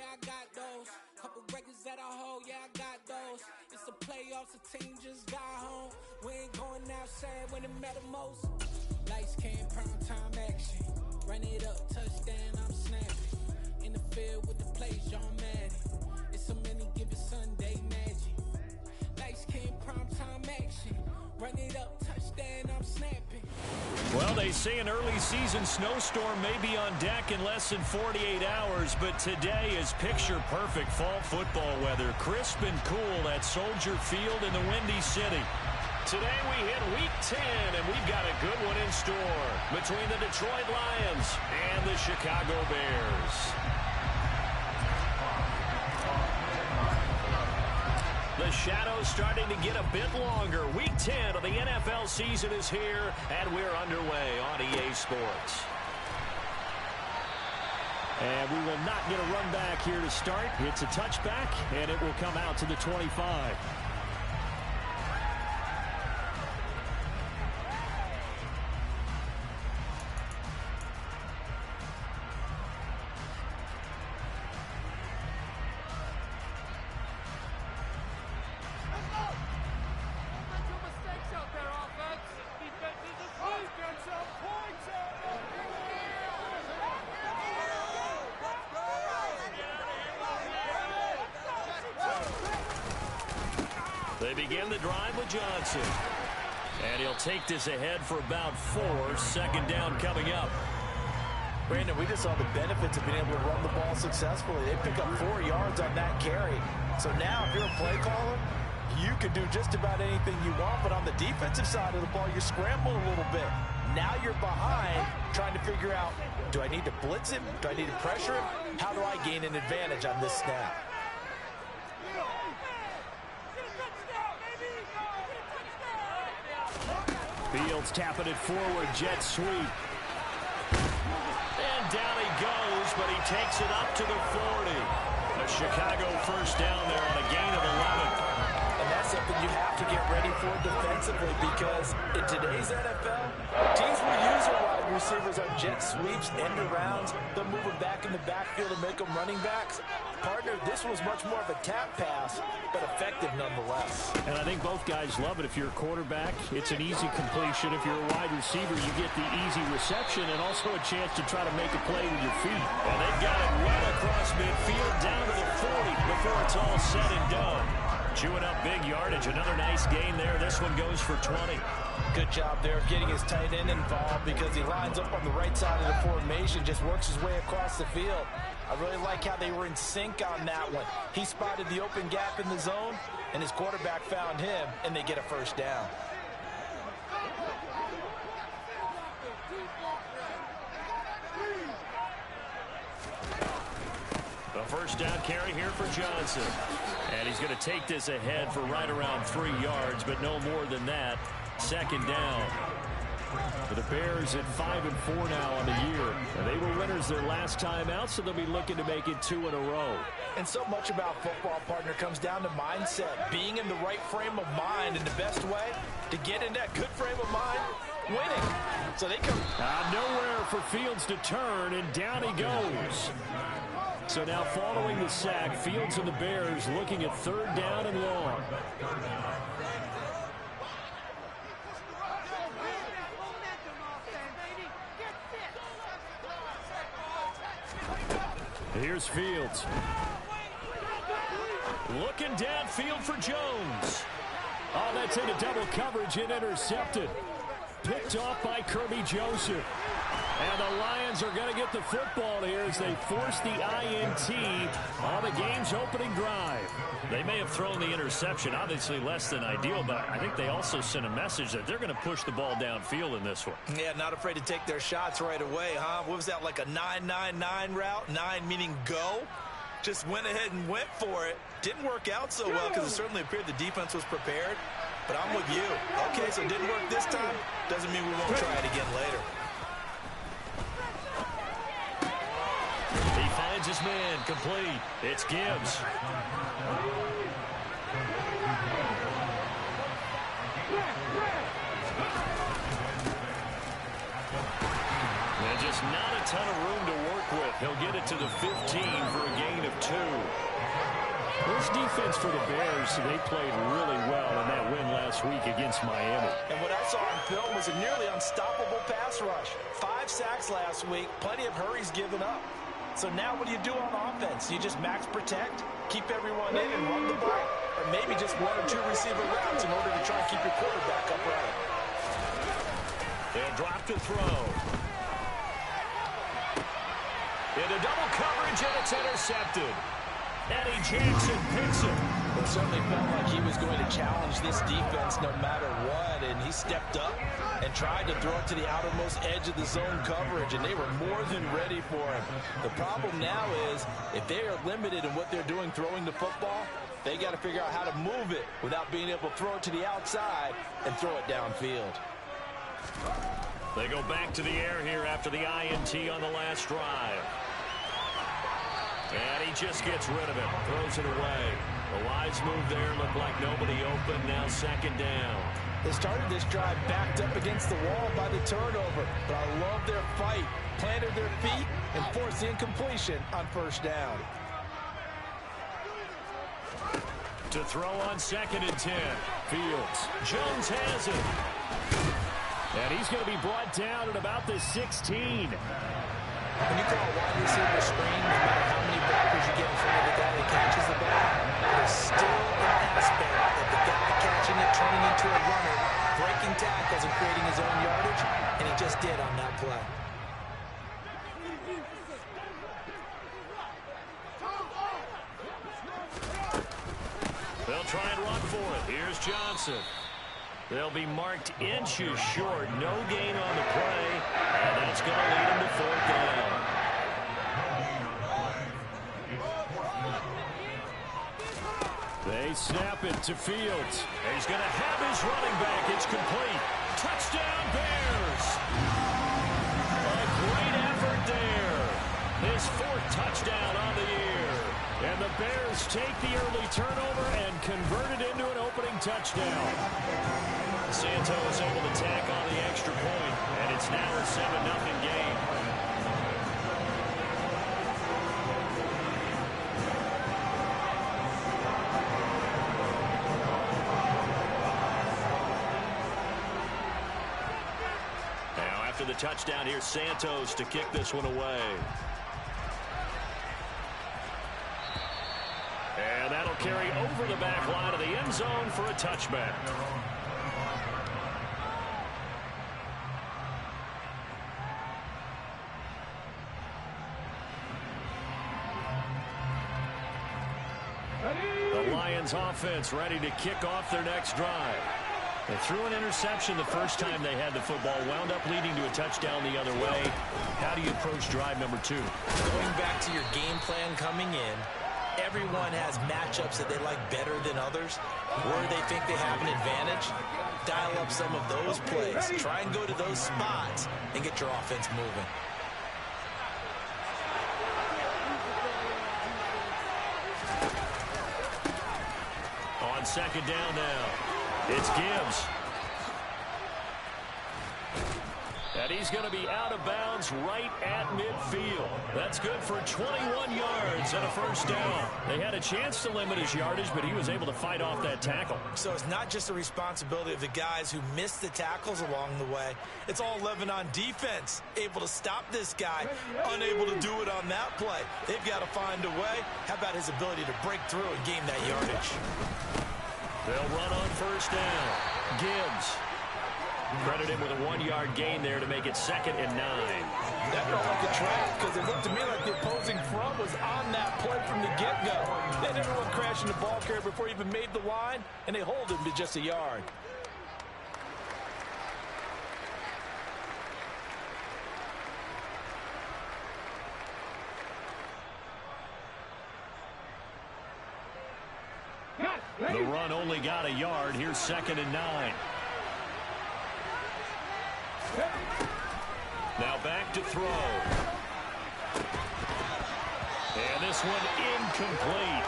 yeah, I got those. Couple records that I hold, yeah, I got those. It's the playoffs, the team just got home. We ain't going outside when it matter most. Lights came, prime time action. Run it up, touchdown, I'm snapping. In the field with the plays, John Madden. It's so many given Sunday magic. Lights came, prime time action. Run it up, touchdown, I'm snapping. Well, they say an early season snowstorm may be on deck in less than 48 hours, but today is picture-perfect fall football weather. Crisp and cool at Soldier Field in the Windy City. Today we hit Week 10, and we've got a good one in store between the Detroit Lions and the Chicago Bears. The shadow's starting to get a bit longer. Week 10 of the NFL season is here, and we're underway on EA Sports. And we will not get a run back here to start. It's a touchback, and it will come out to the 25. They begin the drive with Johnson. And he'll take this ahead for about 4. Second down coming up. Brandon, we just saw the benefits of being able to run the ball successfully. They pick up 4 yards on that carry. So now if you're a play caller, you can do just about anything you want. But on the defensive side of the ball, you're scrambling a little bit. Now you're behind trying to figure out, do I need to blitz him? Do I need to pressure him? How do I gain an advantage on this snap? Fields tapping it forward, jet sweep. And down he goes, but he takes it up to the 40. A Chicago first down there on a gain of 11. And that's something you have to get ready for defensively, because in today's NFL, teams will use their wide receivers on jet sweeps, end arounds. They'll move them back in the backfield and make them running backs. Partner, this was much more of a tap pass, but effective nonetheless. And I think both guys love it. If you're a quarterback, it's an easy completion. If you're a wide receiver, you get the easy reception and also a chance to try to make a play with your feet. And they've got it well across midfield down to the 40 before it's all said and done. Chewing up big yardage. Another nice gain there. This one goes for 20. Good job there of getting his tight end involved, because he lines up on the right side of the formation, just works his way across the field. I really like how they were in sync on that one. He spotted the open gap in the zone, and his quarterback found him, and they get a first down. The first down carry here for Johnson. And he's going to take this ahead for right around 3 yards, but no more than that. Second down. For the Bears at 5-4 now on the year. And they were winners their last time out, so they'll be looking to make it 2 in a row. And so much about football, partner, comes down to mindset. Being in the right frame of mind, and the best way to get in that good frame of mind, winning. So they come nowhere for Fields to turn, and down he goes. So now following the sack, Fields and the Bears looking at third down and long. Here's Fields. Looking downfield for Jones. Oh, that's into double coverage and intercepted. Picked off by Kirby Joseph. And the Lions are going to get the football here as they force the INT on the game's opening drive. They may have thrown the interception, obviously less than ideal, but I think they also sent a message that they're going to push the ball downfield in this one. Yeah, not afraid to take their shots right away, huh? What was that, like a 9-9-9 route? 9 meaning go? Just went ahead and went for it. Didn't work out so well because it certainly appeared the defense was prepared. But I'm with you. Okay, so it didn't work this time. Doesn't mean we won't try it again later. He finds his man, complete. It's Gibbs. And Just not a ton of room to work with. He'll get it to the 15 for a gain of 2. This defense for the Bears, they played really well in that win last week against Miami. And what I saw on film was a nearly unstoppable pass rush. 5 sacks last week, plenty of hurries given up. So now what do you do on offense? You just max protect, keep everyone in and run the ball, or maybe just 1 or 2 receiver routes in order to try and keep your quarterback upright. They'll drop to throw. Into double coverage, and it's intercepted. Eddie Jackson picks it. It certainly felt like he was going to challenge this defense no matter what, and he stepped up and tried to throw it to the outermost edge of the zone coverage, and they were more than ready for him. The problem now is if they are limited in what they're doing throwing the football, they got to figure out how to move it without being able to throw it to the outside and throw it downfield. They go back to the air here after the INT on the last drive. And he just gets rid of it, throws it away. The wise move there, looked like nobody open, now second down. They started this drive backed up against the wall by the turnover, but I love their fight, planted their feet, and forced the incompletion on first down. To throw on 2nd and 10. Fields. Jones has it. And he's going to be brought down at about the 16. When you call a wide receiver screen, no matter how many blockers you get in front of the guy that catches the ball, there's still an aspect of the guy catching it, turning into a runner, breaking tackles and creating his own yardage, and he just did on that play. They'll try and run for it. Here's Johnson. They'll be marked inches short. No gain on the play, and that's going to lead them to 4th down. They snap it to Fields. He's going to have his running back. It's complete. Touchdown, Bears. A great effort there. His 4th touchdown on the year. And the Bears take the early turnover and convert it into an opening touchdown. Santos able to tack on the extra point, and it's now a 7-0 game. Now after the touchdown, here's Santos to kick this one away. And that'll carry over the back line of the end zone for a touchback. The Lions offense ready to kick off their next drive. They threw an interception the first time they had the football, wound up leading to a touchdown the other way. How do you approach drive number 2? Going back to your game plan coming in, everyone has matchups that they like better than others. Where they think they have an advantage, dial up some of those plays. Try and go to those spots and get your offense moving. On 2nd down now, it's Gibbs. And he's going to be out of bounds right at midfield. That's good for 21 yards and a first down. They had a chance to limit his yardage, but he was able to fight off that tackle. So it's not just the responsibility of the guys who missed the tackles along the way. It's all 11 on defense, able to stop this guy, unable to do it on that play. They've got to find a way. How about his ability to break through and gain that yardage? They'll run on first down. Gibbs. Credit him with a 1-yard gain there to make it 2nd and 9. That felt like a trap because it looked to me like the opposing front was on that play from the get-go. They never went crashing the ball carrier before he even made the line, and they hold him to just a yard. The run only got a yard. Here's 2nd and 9. Now back to throw. And this one incomplete.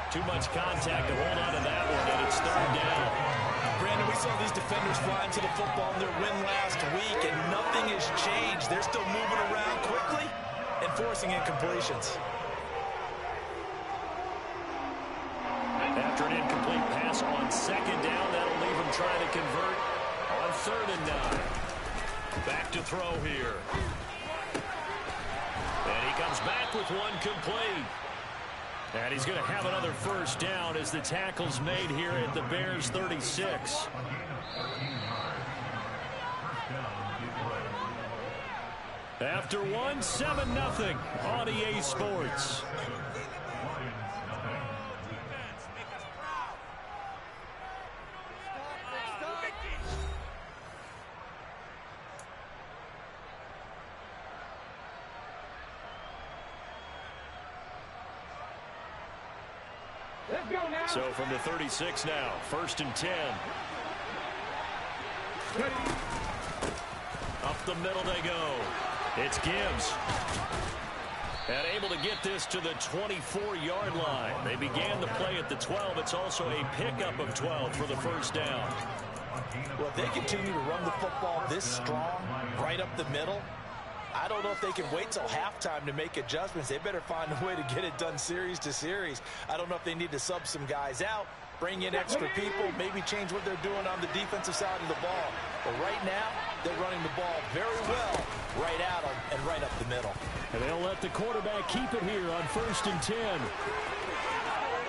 Too much contact to hold on to that one, and it's 3rd down. Brandon, we saw these defenders fly into the football in their win last week, and nothing has changed. They're still moving around. forcing incompletions. After an incomplete pass on second down, that'll leave him trying to convert on 3rd and 9. Back to throw here. And he comes back with one complete. And he's going to have another first down as the tackle's made here at the Bears 36. After one, 7-0 on EA Sports. So from the 36 now, 1st and 10. Up the middle they go. It's Gibbs. And able to get this to the 24-yard line. They began the play at the 12. It's also a pickup of 12 for the first down. Well, if they continue to run the football this strong, right up the middle, I don't know if they can wait till halftime to make adjustments. They better find a way to get it done series to series. I don't know if they need to sub some guys out, bring in extra people, maybe change what they're doing on the defensive side of the ball. But right now, they're running the ball very well right at them and right up the middle. And they'll let the quarterback keep it here on 1st and 10.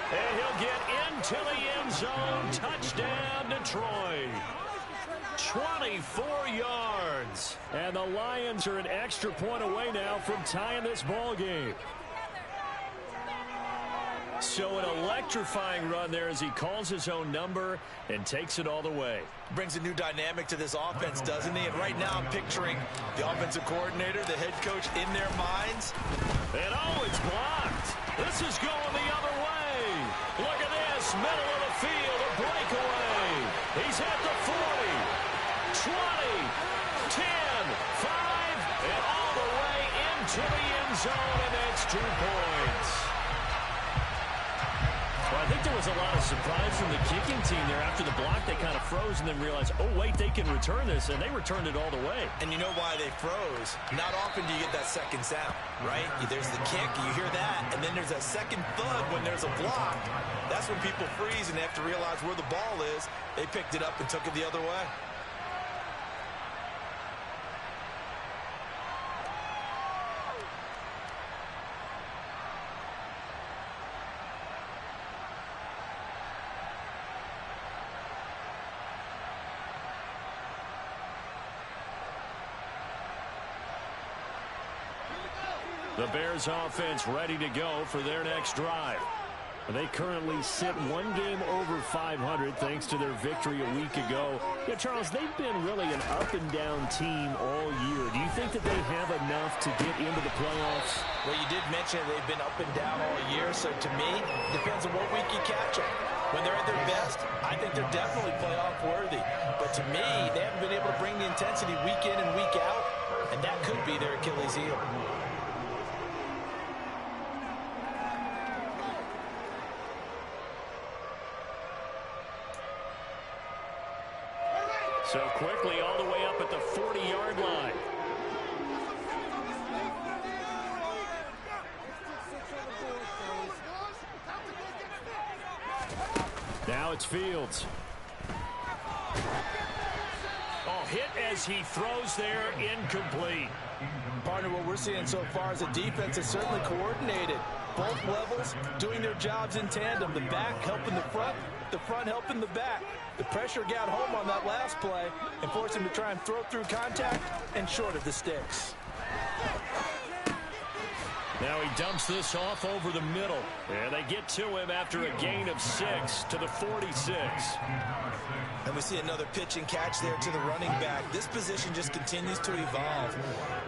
And he'll get into the end zone. Touchdown, Detroit. 24 yards. And the Lions are an extra point away now from tying this ball game. So an electrifying run there as he calls his own number and takes it all the way. Brings a new dynamic to this offense, doesn't he? And right now I'm picturing the offensive coordinator, the head coach in their minds. And oh, it's blocked. This is going the other way. Look at this, middle of the field, a breakaway. He's at the 40, 20, 10, 5, and all the way into the end zone, and that's 2 points. Well, I think there was a lot of surprise from the kicking team there. After the block, they kind of froze and then realized, oh, wait, they can return this, and they returned it all the way. And you know why they froze? Not often do you get that second sound, right? There's the kick, you hear that, and then there's that second thud when there's a block. That's when people freeze and they have to realize where the ball is. They picked it up and took it the other way. The Bears offense ready to go for their next drive. They currently sit one game over 500 thanks to their victory a week ago. Yeah, Charles, they've been really an up-and-down team all year. Do you think that they have enough to get into the playoffs? Well, you did mention they've been up and down all year, so to me, it depends on what week you catch them. When they're at their best, I think they're definitely playoff worthy. But to me, they haven't been able to bring the intensity week in and week out, and that could be their Achilles heel. So quickly all the way up at the 40-yard line. Now it's Fields. Oh, hit as he throws there, incomplete. Partner, what we're seeing so far is the defense is certainly coordinated. Both levels doing their jobs in tandem. The back helping the front helping the back. The pressure got home on that last play and forced him to try and throw through contact and short of the sticks. Now he dumps this off over the middle. And they get to him after a gain of 6 to the 46. And we see another pitch and catch there to the running back. This position just continues to evolve.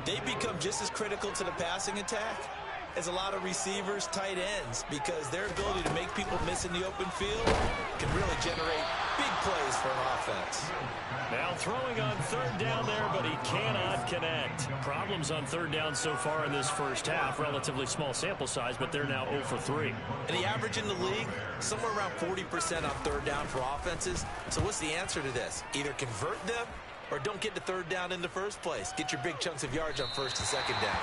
They become just as critical to the passing attack as a lot of receivers, tight ends, because their ability to make people miss in the open field can really generate big plays for an offense. Now throwing on third down there, but he cannot connect. Problems on third down so far in this first half. Relatively small sample size, but they're now 0 for 3. And the average in the league, somewhere around 40% on third down for offenses. So what's the answer to this? Either convert them or don't get to third down in the first place. Get your big chunks of yards on first and second down.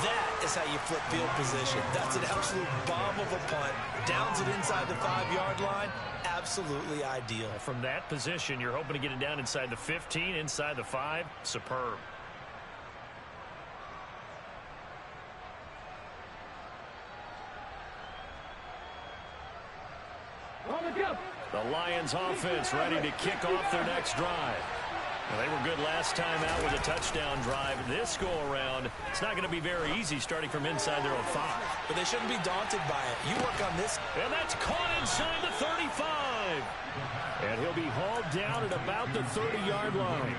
That is how you flip field position. That's an absolute bomb of a punt. Downs it inside the 5-yard line. Absolutely ideal. From that position, you're hoping to get it down inside the 15, inside the 5. Superb. The Lions offense ready to kick off their next drive. Well, they were good last time out with a touchdown drive. This go-around, it's not going to be very easy starting from inside their own 5. But they shouldn't be daunted by it. You work on this. And that's caught inside the 35. And he'll be hauled down at about the 30-yard line.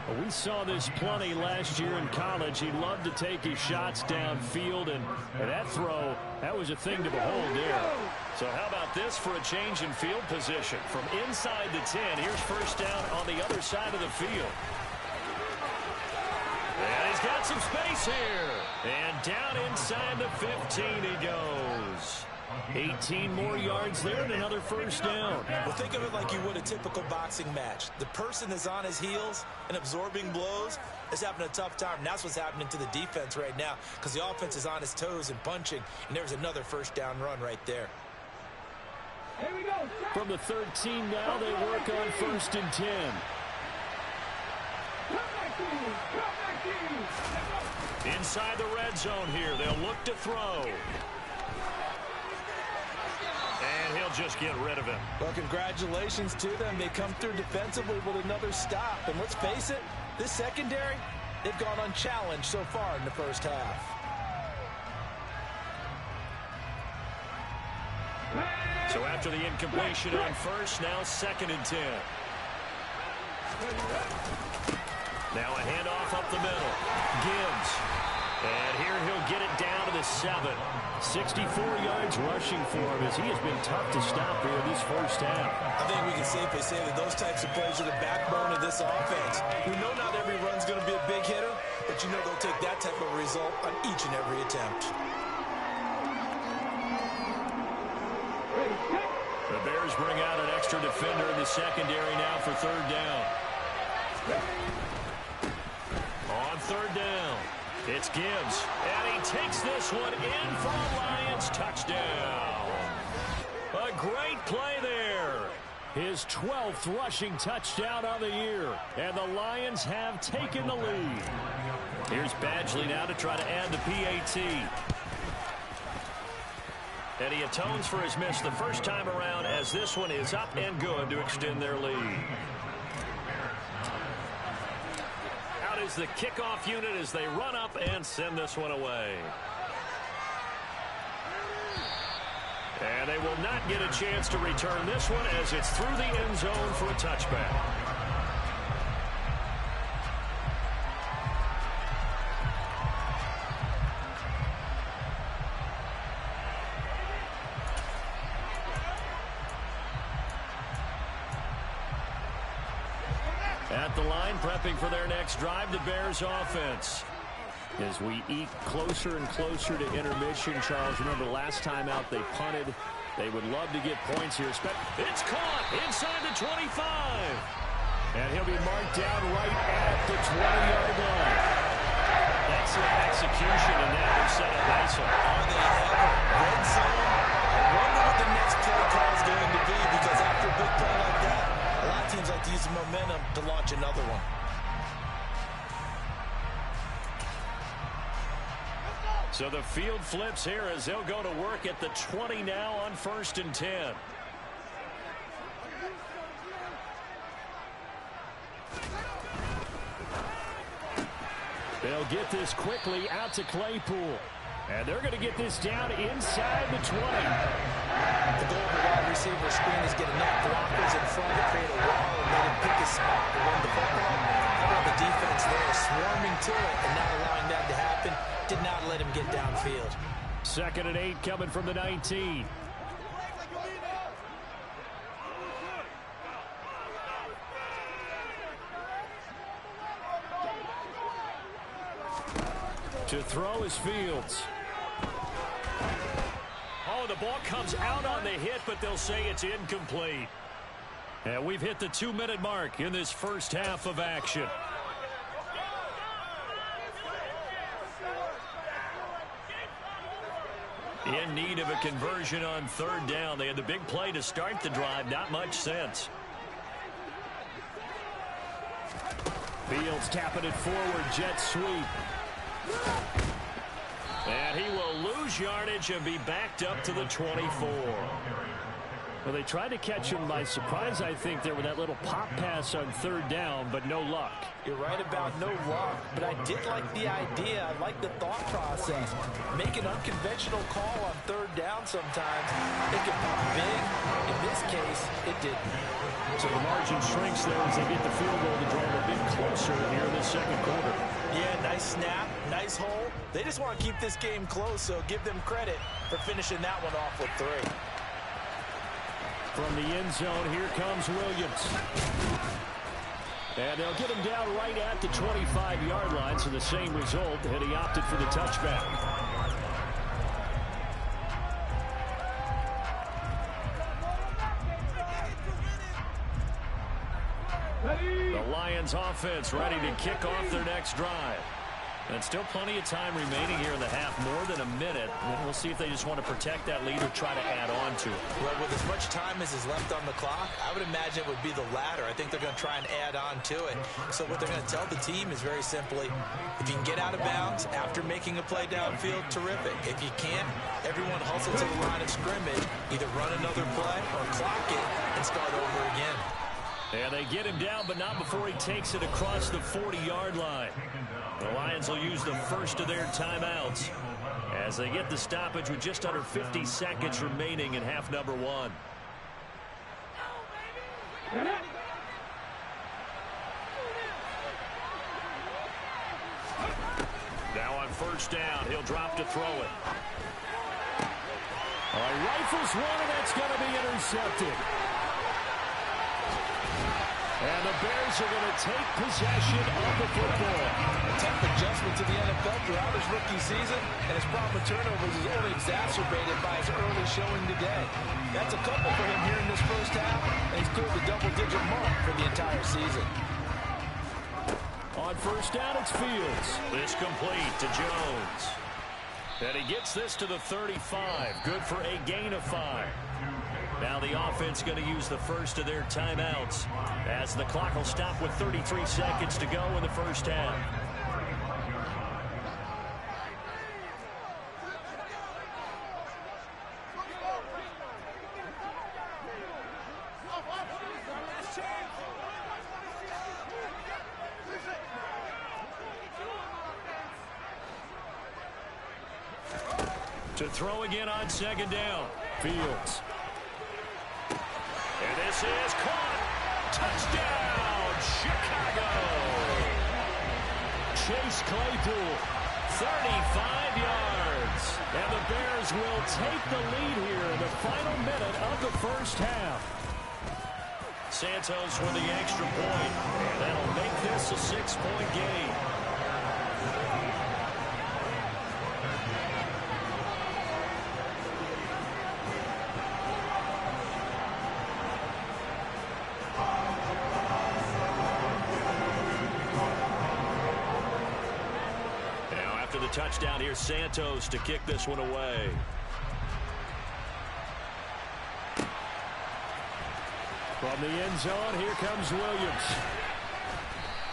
Well, we saw this plenty last year in college. He loved to take his shots downfield, and that throw, that was a thing to behold there. So how about this for a change in field position? From inside the 10, here's first down on the other side of the field. And he's got some space here. And down inside the 15 he goes. 18 more yards there and another first down. Well, think of it like you would a typical boxing match. The person is on his heels and absorbing blows is having a tough time. And that's what's happening to the defense right now because the offense is on his toes and punching. And there's another first down run right there. Here we go. From the 13 now, they work on first and 10. Inside the red zone here. They'll look to throw. And he'll just get rid of him. Well, congratulations to them. They come through defensively with another stop. And let's face it, this secondary, they've gone unchallenged so far in the first half. So after the incompletion on first, now second and 10. Now a handoff up the middle. Gibbs. And here he'll get it down to the 7. 64 yards rushing for him as he has been tough to stop here this first half. I think we can safely say that those types of plays are the backbone of this offense. We know not every run's going to be a big hitter, but you know they'll take that type of result on each and every attempt. The Bears bring out an extra defender in the secondary now for third down. On third down, it's Gibbs. And he takes this one in for a Lions touchdown. A great play there. His 12th rushing touchdown of the year. And the Lions have taken the lead. Here's Badgley now to try to add the PAT. And he atones for his miss the first time around as this one is up and good to extend their lead. Out is the kickoff unit as they run up and send this one away. And they will not get a chance to return this one as it's through the end zone for a touchback. At the line, prepping for their next drive, the Bears offense. As we eke closer and closer to intermission, Charles, remember last time out they punted. They would love to get points here. It's caught inside the 25. And he'll be marked down right at the 20-yard line. Excellent execution, and now they're set up nicely. Are they ever red zone? I wonder what the next play call is going to be because after a big play like that, a lot of teams like to use the momentum to launch another one. So the field flips here as they'll go to work at the 20 now on first and 10. They'll get this quickly out to Claypool. And they're going to get this down inside the 20. The goal of the wide receiver screen is get enough blockers in front to create a wall and let him pick his spot to run the football. How about the defense there swarming to it and not allowing that to happen? Did not let him get downfield. Second and 8 coming from the 19. To throw is Fields. Oh, the ball comes out on the hit, but they'll say it's incomplete. And we've hit the 2-minute mark in this first half of action. In need of a conversion on third down. They had the big play to start the drive. Not much sense. Fields tapping it forward. Jet sweep. And he will lose yardage and be backed up to the 24. Well, they tried to catch him by surprise, I think, there with that little pop pass on third down, but no luck. You're right about no luck, but I did like the idea. I like the thought process. Make an unconventional call on third down sometimes. It can pop big. In this case, it didn't. So the margin shrinks there as they get the field goal to draw a bit closer here in the second quarter. Yeah, nice snap, nice hole. They just want to keep this game close, so give them credit for finishing that one off with 3. From the end zone, here comes Williams. And they'll get him down right at the 25-yard line, so the same result, and he opted for the touchback. The Lions offense ready to kick off their next drive. And still plenty of time remaining here in the half, more than a minute. And we'll see if they just want to protect that lead or try to add on to it. Well, with as much time as is left on the clock, I would imagine it would be the latter. I think they're going to try and add on to it. So what they're going to tell the team is very simply, if you can get out of bounds after making a play downfield, terrific. If you can't, everyone hustle to the line of scrimmage, either run another play or clock it and start over again. And they get him down, but not before he takes it across the 40-yard line. The Lions will use the first of their timeouts as they get the stoppage with just under 50 seconds remaining in half number 1. Now on first down, he'll drop to throw it. All right, rifles one, and that's going to be intercepted. And the Bears are going to take possession of the football. A tough adjustment to the NFL throughout his rookie season, and his problem with turnovers is only exacerbated by his early showing today. That's a couple for him here in this first half, and he's cleared the double-digit mark for the entire season. On first down, it's Fields. This complete to Jones. And he gets this to the 35. Good for a gain of 5. Now the offense going to use the first of their timeouts as the clock will stop with 33 seconds to go in the first half. To throw again on second down. Fields. And this is caught. Touchdown, Chicago. Chase Claypool, 35 yards. And the Bears will take the lead here in the final minute of the first half. Santos with the extra point, and that'll make this a 6-point game. Touchdown, here's Santos to kick this one away. From the end zone, here comes Williams.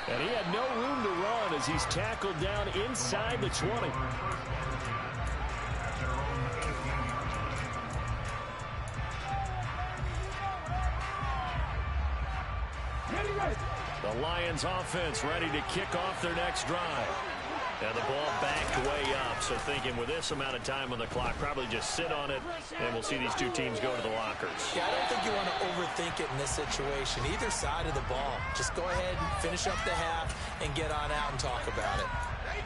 And he had no room to run as he's tackled down inside the 20. The Lions offense ready to kick off their next drive. And the ball backed way up, so thinking with this amount of time on the clock, probably just sit on it, and we'll see these two teams go to the lockers. Yeah, I don't think you want to overthink it in this situation, either side of the ball. Just go ahead and finish up the half and get on out and talk about it.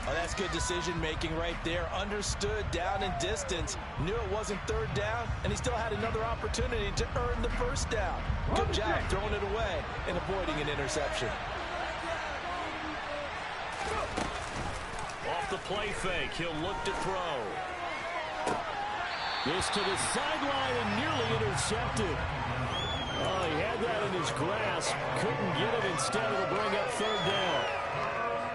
Oh, that's good decision-making right there. Understood down and distance, knew it wasn't third down, and he still had another opportunity to earn the first down. Good job throwing it away and avoiding an interception. Off the play fake, he'll look to throw. This to the sideline and nearly intercepted. Oh, he had that in his grasp. Couldn't get it. Instead, it'll bring up third down.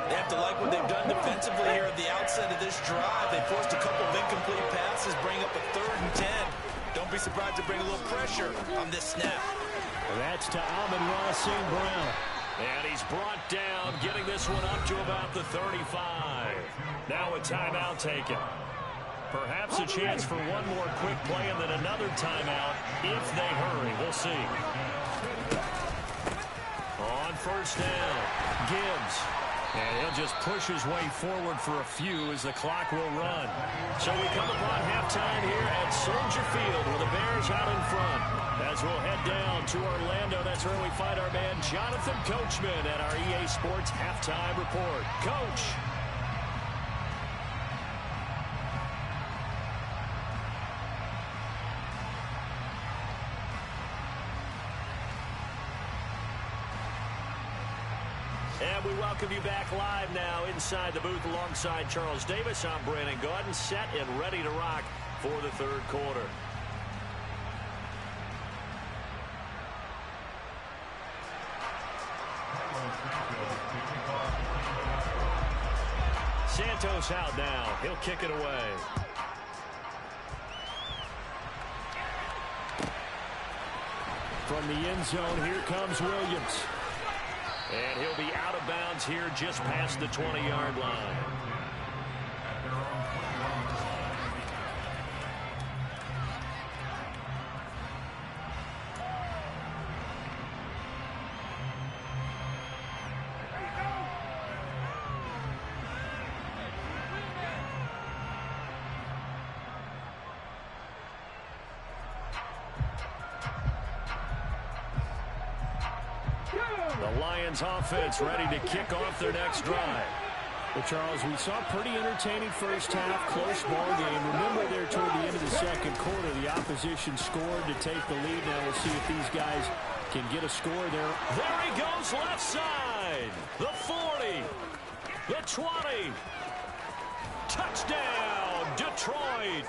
They have to like what they've done defensively here at the outset of this drive. They forced a couple of incomplete passes, bring up a 3rd and 10. Don't be surprised to bring a little pressure on this snap. That's to Amon-Ra St. Brown. And he's brought down, getting this one up to about the 35. Now a timeout taken. Perhaps a chance for one more quick play and then another timeout if they hurry. We'll see. On first down, Gibbs. And he'll just push his way forward for a few as the clock will run. So we come upon halftime here at Soldier Field with the Bears out in front. As we'll head down to Orlando, that's where we find our man Jonathan Coachman at our EA Sports Halftime Report. Coach. And we welcome you back live now inside the booth alongside Charles Davis. I'm Brandon Gaudin, set and ready to rock for the 3rd quarter. Santos out now. He'll kick it away. From the end zone, here comes Williams. And he'll be out of bounds here just past the 20-yard line. The Lions offense ready to kick off their next drive. Well, Charles, we saw a pretty entertaining first half, close ball game. Remember there toward the end of the 2nd quarter, the opposition scored to take the lead. Now we'll see if these guys can get a score there. There he goes left side. The 40. The 20. Touchdown, Detroit.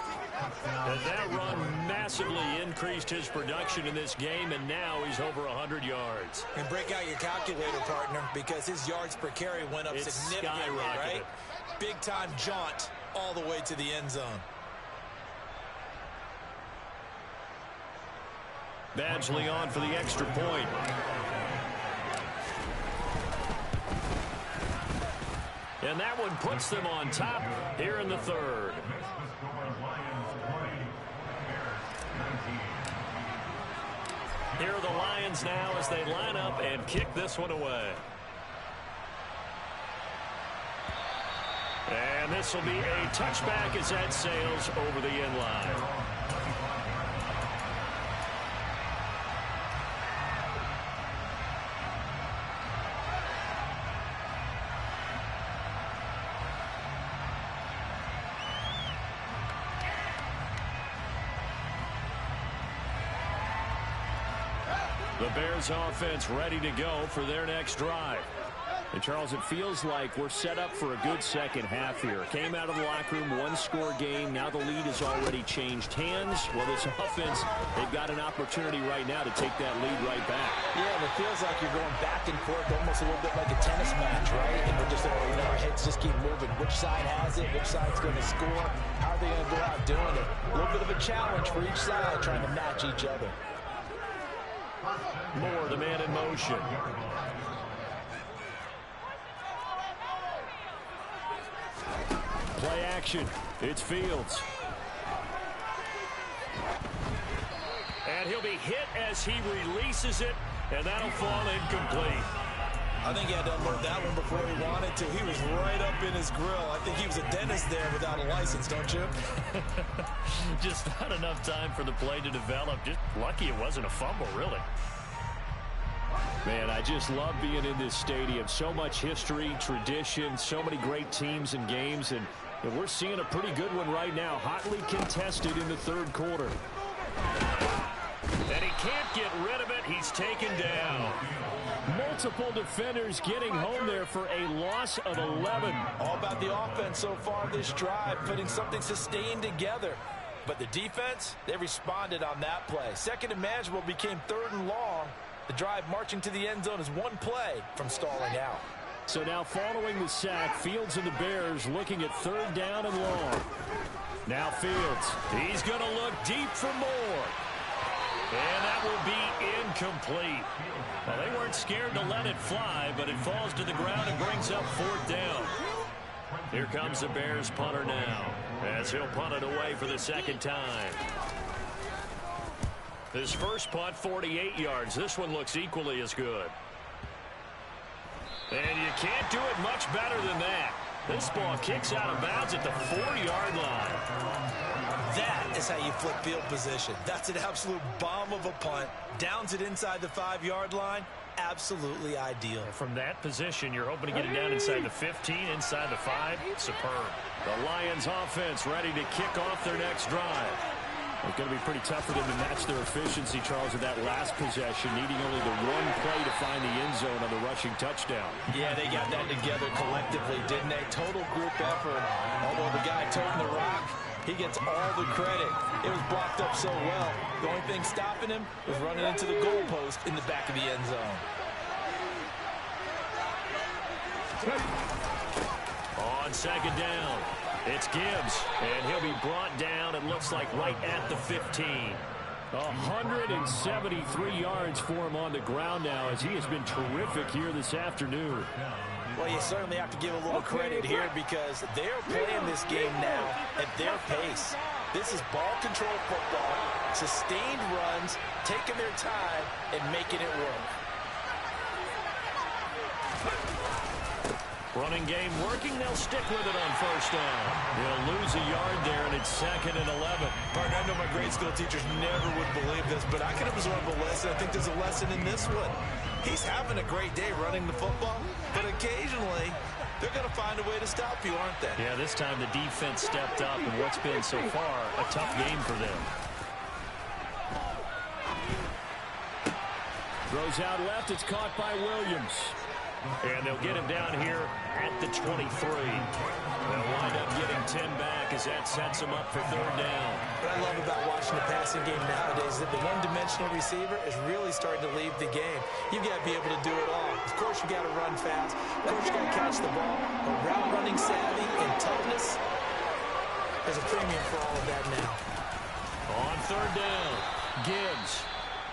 And that run massively increased his production in this game, and now he's over 100 yards. And break out your calculator, partner, because his yards per carry went up significantly, right? Big-time jaunt all the way to the end zone. Badgley on for the extra point. And that one puts them on top here in the 3rd. Here are the Lions now as they line up and kick this one away. And this will be a touchback as that sails over the end line. The Bears offense ready to go for their next drive. And, Charles, it feels like we're set up for a good second half here. Came out of the locker room, one-score game. Now the lead has already changed hands. Well, this offense, they've got an opportunity right now to take that lead right back. Yeah, and it feels like you're going back and forth almost a little bit like a tennis match, right? And we're just, our heads just keep moving. Which side has it? Which side's going to score? How are they going to go out doing it? A little bit of a challenge for each side trying to match each other. Moore, the man in motion. Play action. It's Fields. And he'll be hit as he releases it, and that'll fall incomplete. I think he had to unload that one before he wanted to. He was right up in his grill. I think he was a dentist there without a license, don't you? Just not enough time for the play to develop. Just lucky it wasn't a fumble, really. Man, I just love being in this stadium. So much history, tradition, so many great teams and games, and we're seeing a pretty good one right now. Hotly contested in the 3rd quarter. And he can't get rid of it. He's taken down. Multiple defenders getting home there for a loss of 11. All about the offense so far this drive, putting something sustained together. But the defense, they responded on that play. Second and manageable became 3rd and long. The drive marching to the end zone is one play from stalling out. So now following the sack, Fields and the Bears looking at 3rd down and long. Now Fields. He's going to look deep for more. And that will be incomplete. Well, they weren't scared to let it fly, but it falls to the ground and brings up 4th down. Here comes the Bears punter now, as he'll punt it away for the 2nd time. His first punt, 48 yards. This one looks equally as good. And you can't do it much better than that. This ball kicks out of bounds at the 4-yard line. That is how you flip field position. That's an absolute bomb of a punt. Downs it inside the 5-yard line. Absolutely ideal. From that position, you're hoping to get it down inside the 15, inside the 5. Superb. The Lions offense ready to kick off their next drive. It's going to be pretty tough for them to match their efficiency, Charles, with that last possession, needing only the one play to find the end zone on the rushing touchdown. Yeah, they got that together collectively, didn't they? Total group effort. Although the guy toting the rock, he gets all the credit. It was blocked up so well. The only thing stopping him was running into the goalpost in the back of the end zone. On 2nd down, it's Gibbs, and he'll be brought down, it looks like, right at the 15. 173 yards for him on the ground now, as he has been terrific here this afternoon. Well, you certainly have to give a little credit here because they're playing this game now at their pace. This is ball control football, sustained runs, taking their time, and making it work. Running game working. They'll stick with it on 1st down. They'll lose a yard there, and it's 2nd and 11. Partner, I know my grade school teachers never would believe this, but I can absorb a lesson. I think there's a lesson in this one. He's having a great day running the football, but occasionally they're going to find a way to stop you, aren't they? Yeah, this time the defense stepped up in what's been so far a tough game for them. Throws out left. It's caught by Williams. And they'll get him down here at the 23. They'll wind up getting 10 back as that sets him up for 3rd down. What I love about watching the passing game nowadays is that the one-dimensional receiver is really starting to leave the game. You've got to be able to do it all. Of course, you've got to run fast. Of course, you've got to catch the ball. But route running savvy and toughness, there's a premium for all of that now. On 3rd down, Gibbs.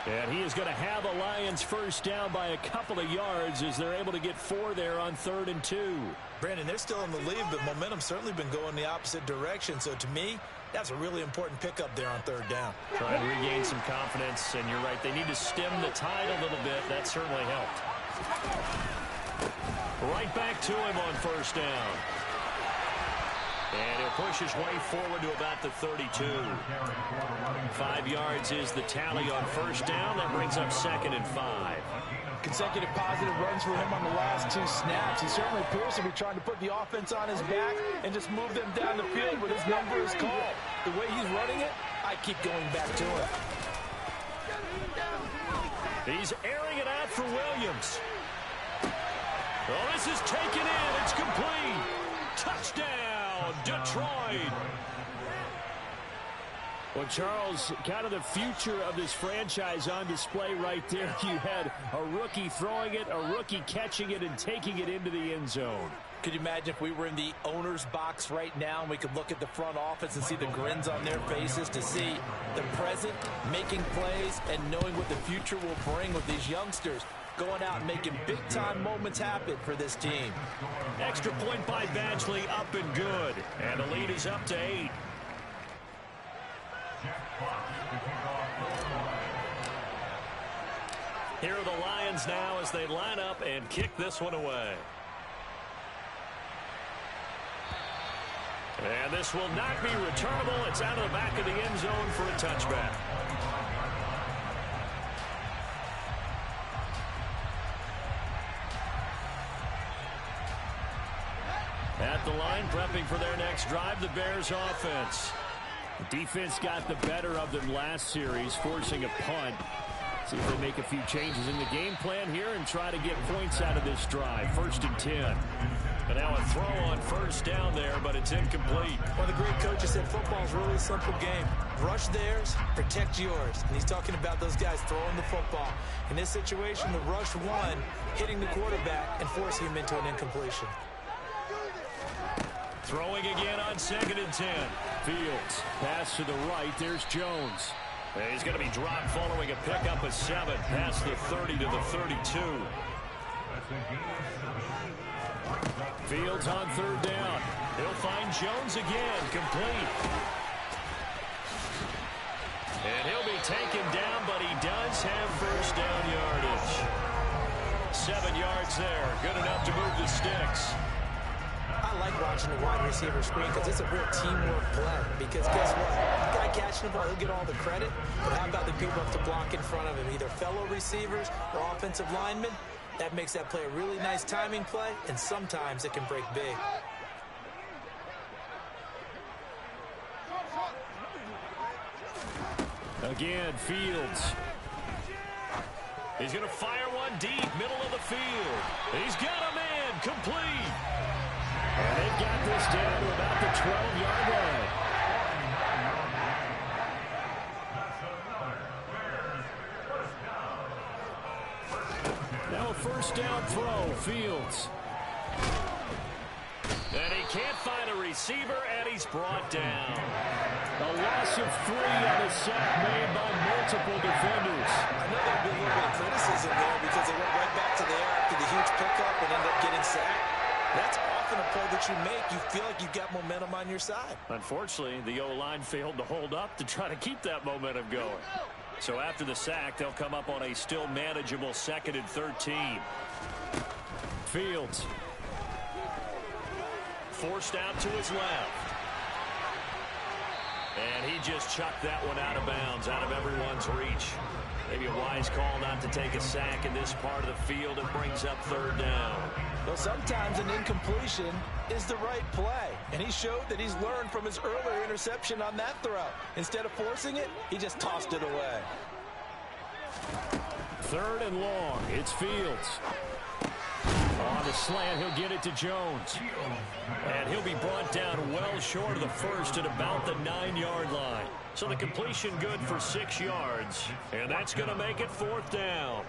And he is going to have the Lions 1st down by a couple of yards as they're able to get 4 there on 3rd and 2. Brandon, they're still in the lead, but momentum's certainly been going the opposite direction. So to me, that's a really important pickup there on 3rd down. Try and regain some confidence, and you're right. They need to stem the tide a little bit. That certainly helped. Right back to him on 1st down. And he'll push his way forward to about the 32. 5 yards is the tally on 1st down. That brings up 2nd and 5. Consecutive positive runs for him on the last 2 snaps. He certainly appears to be trying to put the offense on his back and just move them down the field when his number is called. The way he's running it, I keep going back to him. He's airing it out for Williams. Oh, this is taken in. It's complete. Touchdown, Detroit. Well, Charles, kind of the future of this franchise on display right there. You had a rookie throwing it, a rookie catching it, and taking it into the end zone. Could you imagine if we were in the owner's box right now and we could look at the front office and see the grins on their faces, to see the present, making plays, and knowing what the future will bring with these youngsters going out and making big-time moments happen for this team. Extra point by Badgley, up and good. And the lead is up to 8. Here are the Lions now as they line up and kick this one away. And this will not be returnable. It's out of the back of the end zone for a touchback. At the line, prepping for their next drive, the Bears offense. The defense got the better of them last series, forcing a punt. See if they make a few changes in the game plan here and try to get points out of this drive. 1st and 10. And now a throw on 1st down there, but it's incomplete. Well, the great coach has said football is really a simple game. Rush theirs, protect yours. And he's talking about those guys throwing the football. In this situation, the rush one, hitting the quarterback and forcing him into an incompletion. Throwing again on 2nd and 10. Fields, pass to the right. There's Jones. He's going to be dropped following a pickup of 7. Past the 30 to the 32. Fields on 3rd down. He'll find Jones again, complete. And he'll be taken down, but he does have 1st down yardage. 7 yards there, good enough to move the sticks. I like watching the wide receiver screen because it's a real teamwork play. Because guess what? The guy catching the ball, he'll get all the credit. But how about the people up to block in front of him, either fellow receivers or offensive linemen? That makes that play a really nice timing play, and sometimes it can break big. Again, Fields. He's going to fire one deep, middle of the field. He's got a man, complete. And they've got this down to about the 12-yard line. Now a 1st down throw, Fields. And he can't find a receiver, and he's brought down. A loss of 3 on a sack made by multiple defenders. I know there'd be a little bit of criticism there because they went right back to the air after the huge pickup and ended up getting sacked. That's often a play that you make. You feel like you've got momentum on your side. Unfortunately, the O-line failed to hold up to try to keep that momentum going. So after the sack, they'll come up on a still manageable 2nd and 13. Fields. Forced out to his left. And he just chucked that one out of bounds, out of everyone's reach. Maybe a wise call not to take a sack in this part of the field. It brings up 3rd down. Well, sometimes an incompletion is the right play. And he showed that he's learned from his earlier interception on that throw. Instead of forcing it, he just tossed it away. 3rd and long. It's Fields. On the slant, he'll get it to Jones. And he'll be brought down well short of the 1st at about the 9-yard line. So the completion good for 6 yards. And that's going to make it 4th down.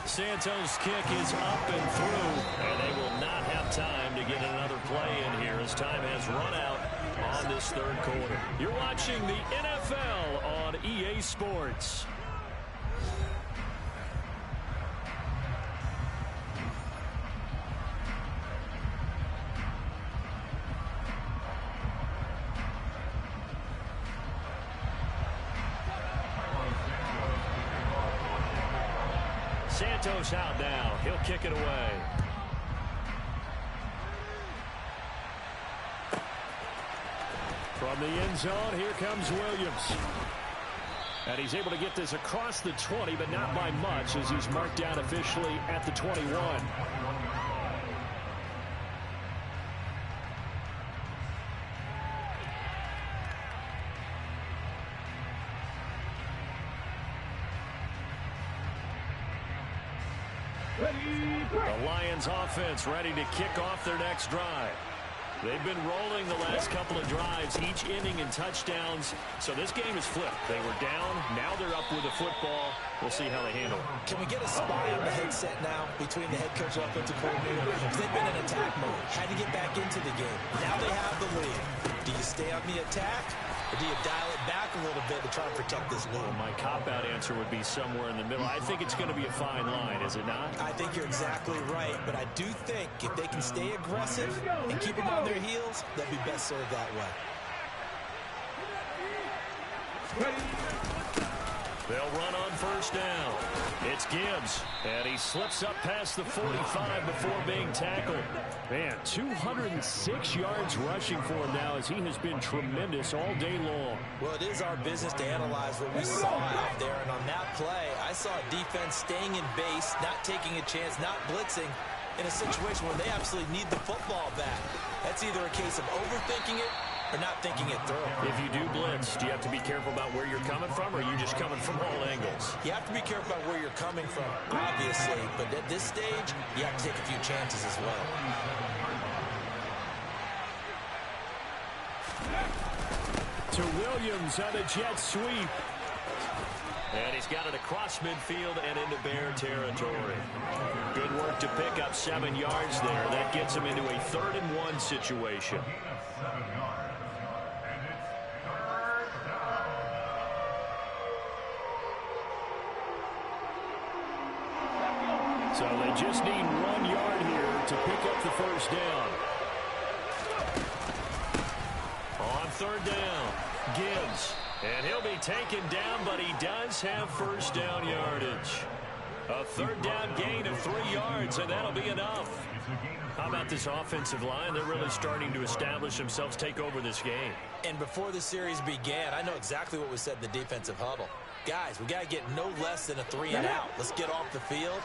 Santos' kick is up and through. And they will not have time to get another play in here as time has run out on this 3rd quarter. You're watching the NFL on EA Sports. Santos out now. He'll kick it away. From the end zone, here comes Williams. And he's able to get this across the 20, but not by much as he's marked down officially at the 21. The Lions offense ready to kick off their next drive. They've been rolling the last couple of drives, each inning in touchdowns. So this game is flipped. They were down. Now they're up with the football. We'll see how they handle it. Can we get a spy on the headset now between the head coach and offensive coordinator? Because they've been in attack mode. Had to get back into the game. Now they have the lead. Do you stay on the attack? Or do you dial it back a little bit to try and protect this lead? Well, my cop-out answer would be somewhere in the middle. I think it's going to be a fine line, is it not? I think you're exactly right, but I do think if they can stay aggressive and keep them on their heels, they'll be best served that way. They'll run on 1st down. It's Gibbs, and he slips up past the 45 before being tackled. Man, 206 yards rushing for him now as he has been tremendous all day long. Well, it is our business to analyze what we saw out there, and on that play, I saw a defense staying in base, not taking a chance, not blitzing, in a situation where they absolutely need the football back. That's either a case of overthinking it or not thinking it through. If you do blitz, do you have to be careful about where you're coming from, or are you just coming from all angles? You have to be careful about where you're coming from, obviously, but at this stage, you have to take a few chances as well. To Williams on the jet sweep. And he's got it across midfield and into Bear territory. Good work to pick up 7 yards there. That gets him into a 3rd and 1 situation. So they just need 1 yard here to pick up the first down. On 3rd down, Gibbs. And he'll be taken down, but he does have first down yardage. A 3rd down gain of 3 yards, and that'll be enough. How about this offensive line? They're really starting to establish themselves, take over this game. And before the series began, I know exactly what was said in the defensive huddle. Guys, we got to get no less than a 3 and out. Let's get off the field.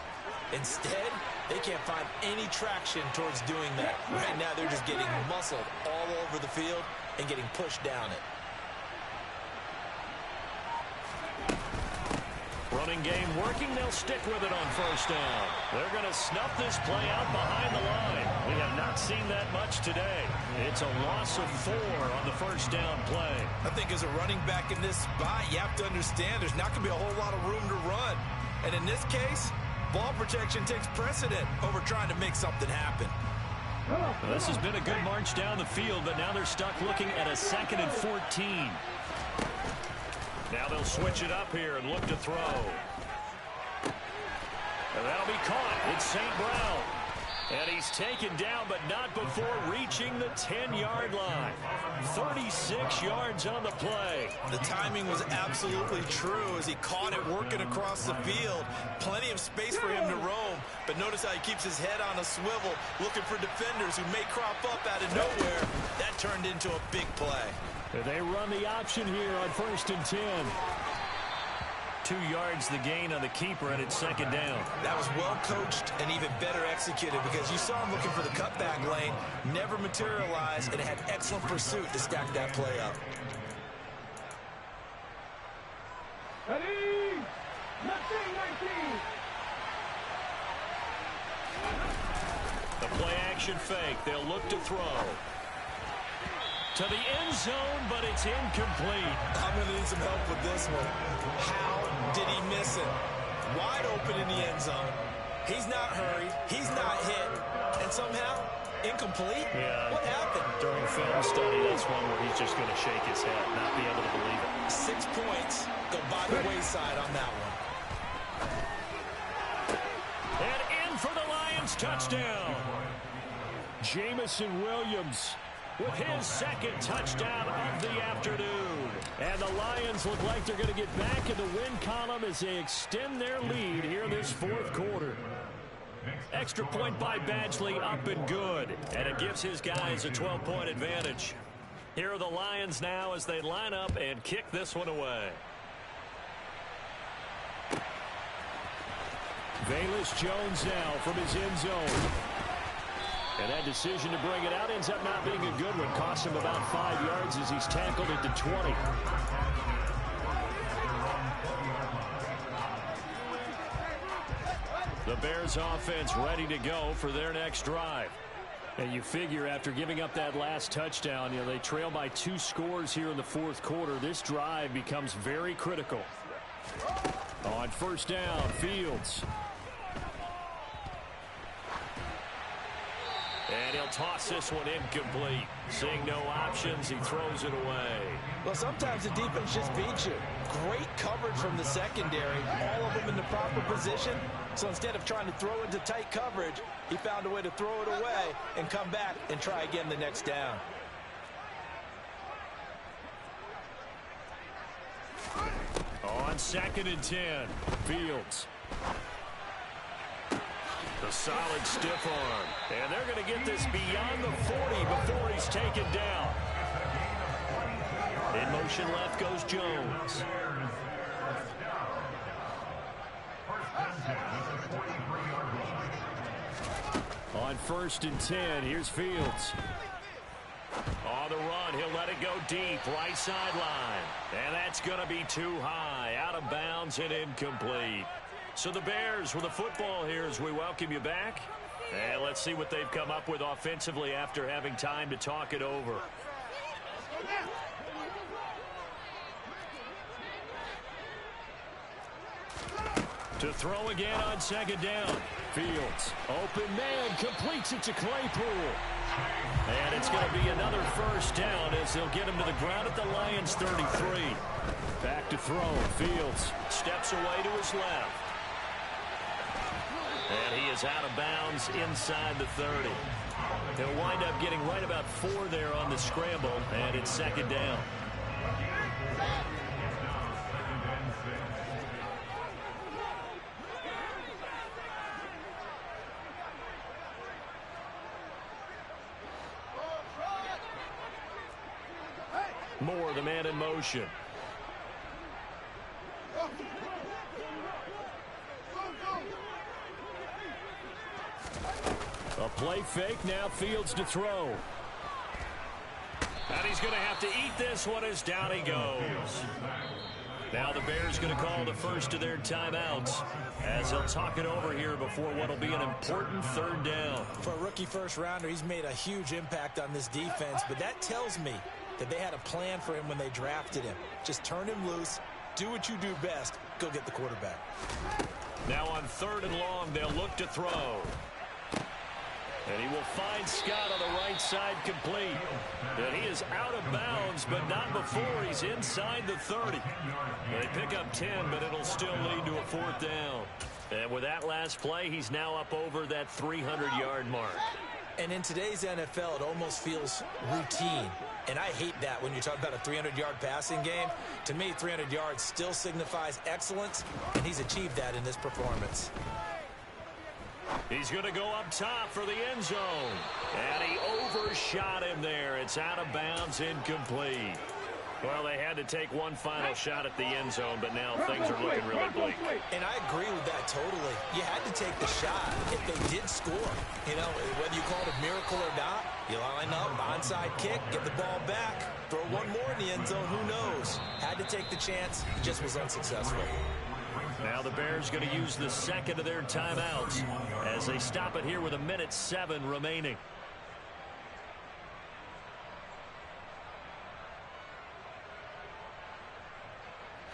Instead, they can't find any traction towards doing that. Right now, they're just getting muscled all over the field and getting pushed down it. Running game working. They'll stick with it on first down. They're going to snuff this play out behind the line. We have not seen that much today. It's a loss of 4 on the first down play. I think as a running back in this spot, you have to understand there's not going to be a whole lot of room to run. And in this case, ball protection takes precedent over trying to make something happen. Well, this has been a good march down the field, but now they're stuck looking at a 2nd and 14. Now they'll switch it up here and look to throw. And that'll be caught. It's St. Brown. And he's taken down, but not before reaching the 10-yard line. 36 yards on the play. The timing was absolutely true as he caught it working across the field. Plenty of space for him to roam. But notice how he keeps his head on a swivel, looking for defenders who may crop up out of nowhere. That turned into a big play. They run the option here on 1st and 10. 2 yards the gain on the keeper, and it's 2nd down. That was well coached and even better executed because you saw him looking for the cutback lane, never materialized, and had excellent pursuit to stack that play up. Ready? 19. The play action fake. They'll look to throw. To the end zone, but it's incomplete. I'm going to need some help with this one. How did he miss it? Wide open in the end zone. He's not hurried. He's not hit. And somehow, incomplete? Yeah. What happened? During film study, that's one where he's just going to shake his head, not be able to believe it. 6 points go by the wayside on that one. And in for the Lions touchdown. Jamison Williams with his 2nd touchdown of the afternoon. And the Lions look like they're going to get back in the win column as they extend their lead here this 4th quarter. Extra point by Badgley, up and good. And it gives his guys a 12-point advantage. Here are the Lions now as they line up and kick this one away. Velus Jones now from his end zone. And that decision to bring it out ends up not being a good one. Costs him about 5 yards as he's tackled at the 20. The Bears offense ready to go for their next drive. And you figure after giving up that last touchdown, they trail by 2 scores here in the 4th quarter. This drive becomes very critical. On 1st down, Fields. And he'll toss this one incomplete. Seeing no options, he throws it away. Well, sometimes the defense just beats you. Great coverage from the secondary, all of them in the proper position. So instead of trying to throw into tight coverage, he found a way to throw it away and come back and try again the next down. On 2nd and 10, Fields. The solid stiff arm. And they're going to get this beyond the 40 before he's taken down. In motion left goes Jones. On 1st and 10, here's Fields. On the run, he'll let it go deep, right sideline. And that's going to be too high, out of bounds and incomplete. So the Bears with the football here as we welcome you back. And let's see what they've come up with offensively after having time to talk it over. To throw again on second down. Fields, open man, completes it to Claypool. And it's going to be another first down as they'll get him to the ground at the Lions' 33. Back to throw. Fields steps away to his left. And he is out of bounds inside the 30. He'll wind up getting right about 4 there on the scramble, and it's second down. Moore, the man in motion. A play fake, now Fields to throw. And he's going to have to eat this one as down he goes. Now the Bears going to call the first of their timeouts as they'll talk it over here before what will be an important third down. For a rookie first-rounder, he's made a huge impact on this defense, but that tells me that they had a plan for him when they drafted him. Just turn him loose, do what you do best, go get the quarterback. Now on 3rd and long, they'll look to throw. And he will find Scott on the right side complete. And he is out of bounds, but not before he's inside the 30. They pick up 10, but it'll still lead to a 4th down. And with that last play, he's now up over that 300-yard mark. And in today's NFL, it almost feels routine. And I hate that when you talk about a 300-yard passing game. To me, 300 yards still signifies excellence, and he's achieved that in this performance. He's going to go up top for the end zone. And he overshot him there. It's out of bounds, incomplete. Well, they had to take one final shot at the end zone, but now things are looking really bleak. And I agree with that totally. You had to take the shot if they did score. You know, whether you call it a miracle or not, you line up, onside kick, get the ball back, throw one more in the end zone, who knows? Had to take the chance, just was unsuccessful. Now the Bears going to use the second of their timeouts as they stop it here with 1:07 remaining.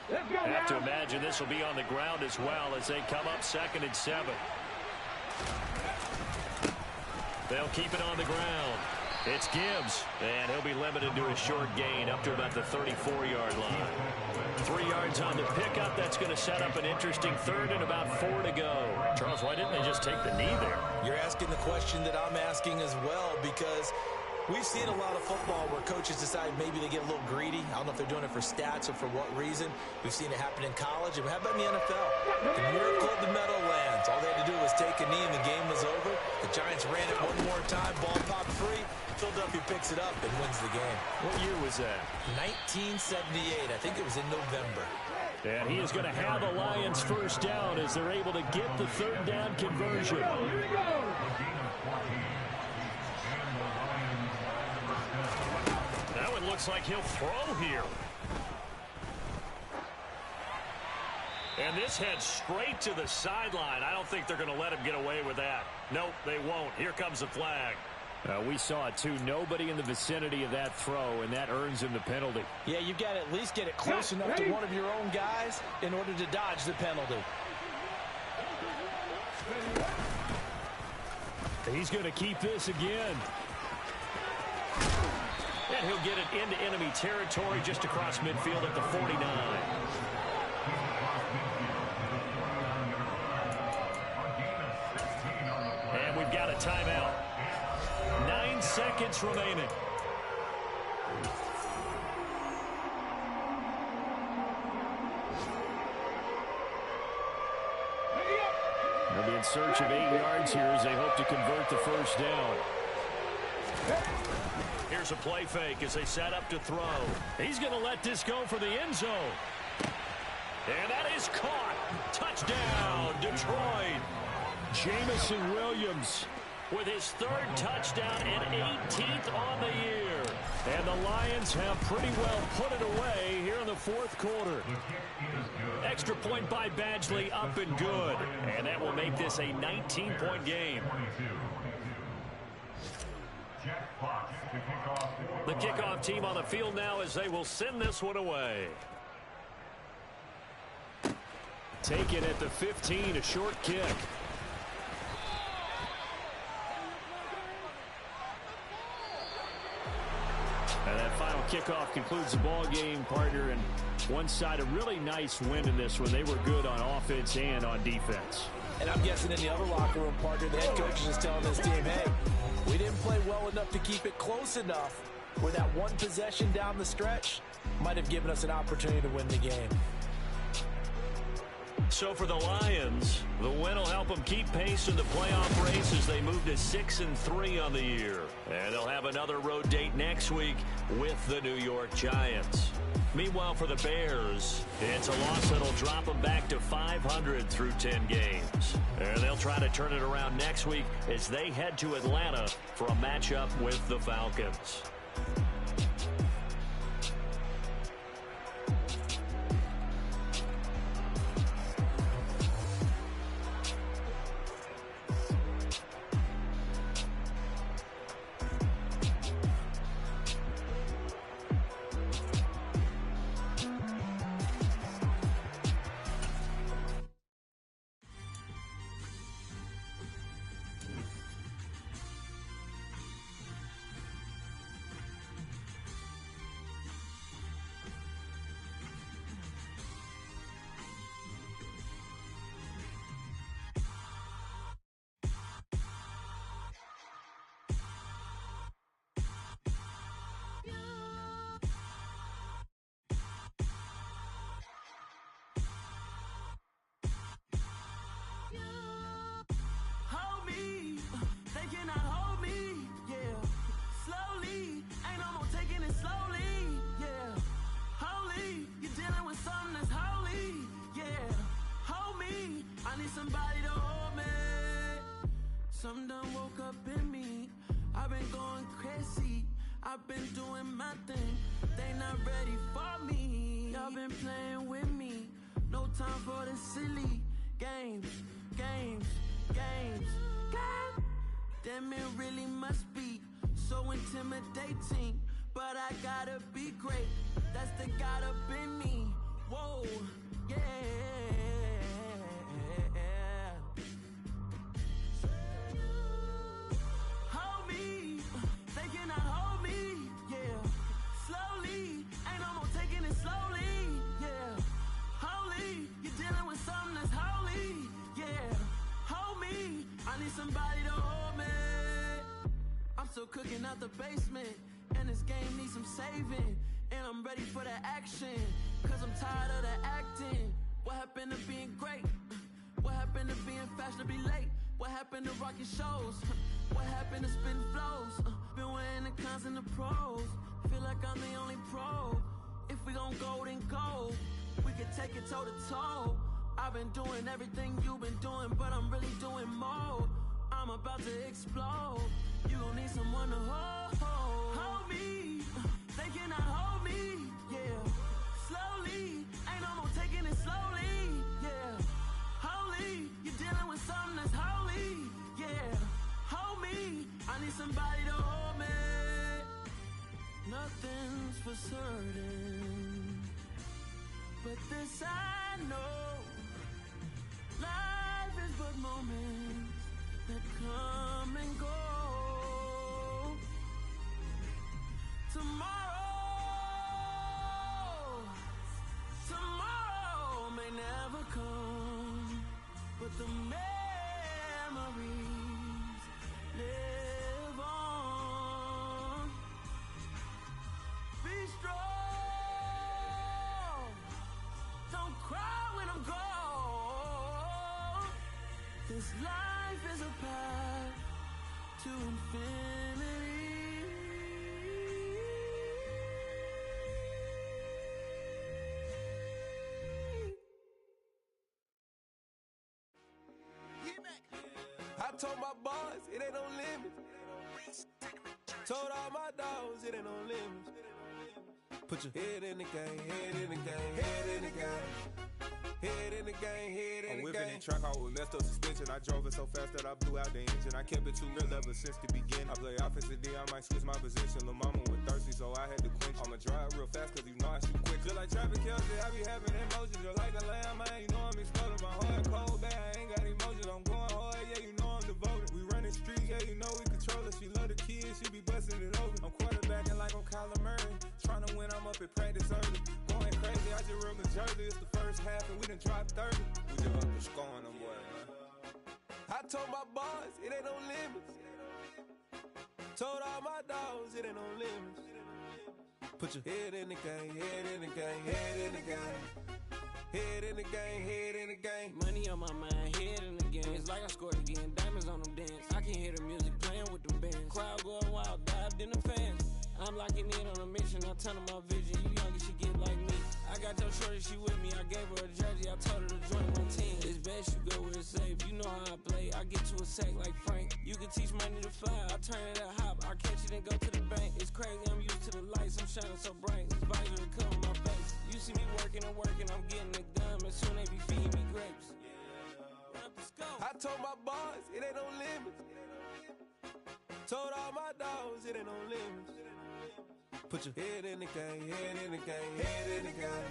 Have to imagine this will be on the ground as well as they come up 2nd and 7. They'll keep it on the ground. It's Gibbs, and he'll be limited to a short gain up to about the 34-yard line. 3 yards on the pickup. That's going to set up an interesting 3rd and about 4 to go. Charles, why didn't they just take the knee there? You're asking the question that I'm asking as well, because we've seen a lot of football where coaches decide maybe they get a little greedy. I don't know if they're doing it for stats or for what reason. We've seen it happen in college. And how about in the NFL? The miracle of the Meadowlands. All they had to do was take a knee and the game was over. The Giants ran it one more time. Ball popped free. Philadelphia picks it up and wins the game. What year was that? 1978. I think it was in November. And he is going to have the Lions first down as they're able to get the 3rd down conversion. Now it looks like he'll throw here. And this heads straight to the sideline. I don't think they're going to let him get away with that. Nope, they won't. Here comes the flag. We saw it, too. Nobody in the vicinity of that throw, and that earns him the penalty. Yeah, you've got to at least get it close enough to one of your own guys in order to dodge the penalty. He's going to keep this again. And he'll get it into enemy territory just across midfield at the 49. And we've got a timeout. 9 seconds remaining. They'll be in search of 8 yards here as they hope to convert the first down. Here's a play fake as they set up to throw. He's going to let this go for the end zone. And that is caught. Touchdown, Detroit. Jamison Williams with his third touchdown and 18th on the year. And the Lions have pretty well put it away here in the fourth quarter. Extra point by Badgley, up and good. And that will make this a 19-point game. The kickoff team on the field now as they will send this one away. Taken at the 15, a short kick. And that final kickoff concludes the ball game, partner. And one side, a really nice win in this one. They were good on offense and on defense. And I'm guessing in the other locker room, partner, the head coach is just telling this team, hey, we didn't play well enough to keep it close enough where that one possession down the stretch might have given us an opportunity to win the game. So for the Lions, the win will help them keep pace in the playoff race as they move to 6-3 on the year. And they'll have another road date next week with the New York Giants. Meanwhile, for the Bears, it's a loss that'll drop them back to 500 through 10 games. And they'll try to turn it around next week as they head to Atlanta for a matchup with the Falcons. Something done woke up in me. I've been going crazy. I've been doing my thing. They not ready for me. Y'all been playing with me. No time for the silly games. Damn, it really must be so intimidating. But I gotta be great. That's the God up in me. Whoa, yeah. Somebody to hold me. I'm still cooking out the basement, and this game needs some saving. And I'm ready for the action, cause I'm tired of the acting. What happened to being great? What happened to being fashionably late? What happened to rocking shows? What happened to spitting flows? Been wearing the cons and the pros. Feel like I'm the only pro. If we gon' go, then go. We can take it toe to toe. I've been doing everything you've been doing, but I'm really doing more. I'm about to explode. You gon' need someone to hold me. They cannot hold me, yeah. Slowly, ain't no more taking it slowly, yeah. Holy, you're dealing with something that's holy, yeah. Hold me, I need somebody to hold me. Nothing's for certain, but this I know. Life is but moments that come and go. Tomorrow may never come, but the memories live on. Be strong, don't cry when I'm gone. This life is a path to infinity. I told my boys, it ain't no limits. Told all my dogs, it ain't no limits. Put your head in the game, head in the game, head in the game. Head in the game, head in the game. I'm whipping in track out with messed up suspension. I drove it so fast that I blew out the engine. I kept it too real ever since the beginning. I play offensive D, I might switch my position. Lil' mama was thirsty, so I had to quench. I'ma drive real fast, cause you know I shoot quick. Just like traffic Kelsey, I be having emotions. Just like a lamb, man, you know I'm exploding. My heart cold, bad, I ain't got emotions. I'm going hard, yeah, you know I'm devoted. We running streets, yeah, you know we control it. She love the kids, she be busting it over. I'm quarterbacking like I'm Kyler Murray. Trying to win, I'm up at practice early. Going crazy, I just real Jersey. It's the first half and we done dropped 30. We just up to scoring them, boy, man. I told my boys, it ain't no limits. Told all my dogs, it ain't no limits. Put your head in the game, head in the game, head in the game. Head in the game, head in the game. Money on my mind, head in the game. It's like I scored again, diamonds on them dance. I can hear the music playing with them bands. Crowd going wild, dived in the fans. I'm locking in on a mission, I tell them my vision. You young, she get like me. I got your shorty, she with me. I gave her a jersey, I told her to join my team. It's best you go where it's safe. You know how I play, I get to a sack like Frank. You can teach money to fly, I turn it a hop. I catch it and go to the bank. It's crazy, I'm used to the lights, I'm shining so bright. This visor will cover my face. You see me working and working, I'm getting it done. And soon they be feeding me grapes. I told my boys, it ain't no limits. Told all my dogs, it ain't no limits. Put your head in the game, head in the game, head in the game.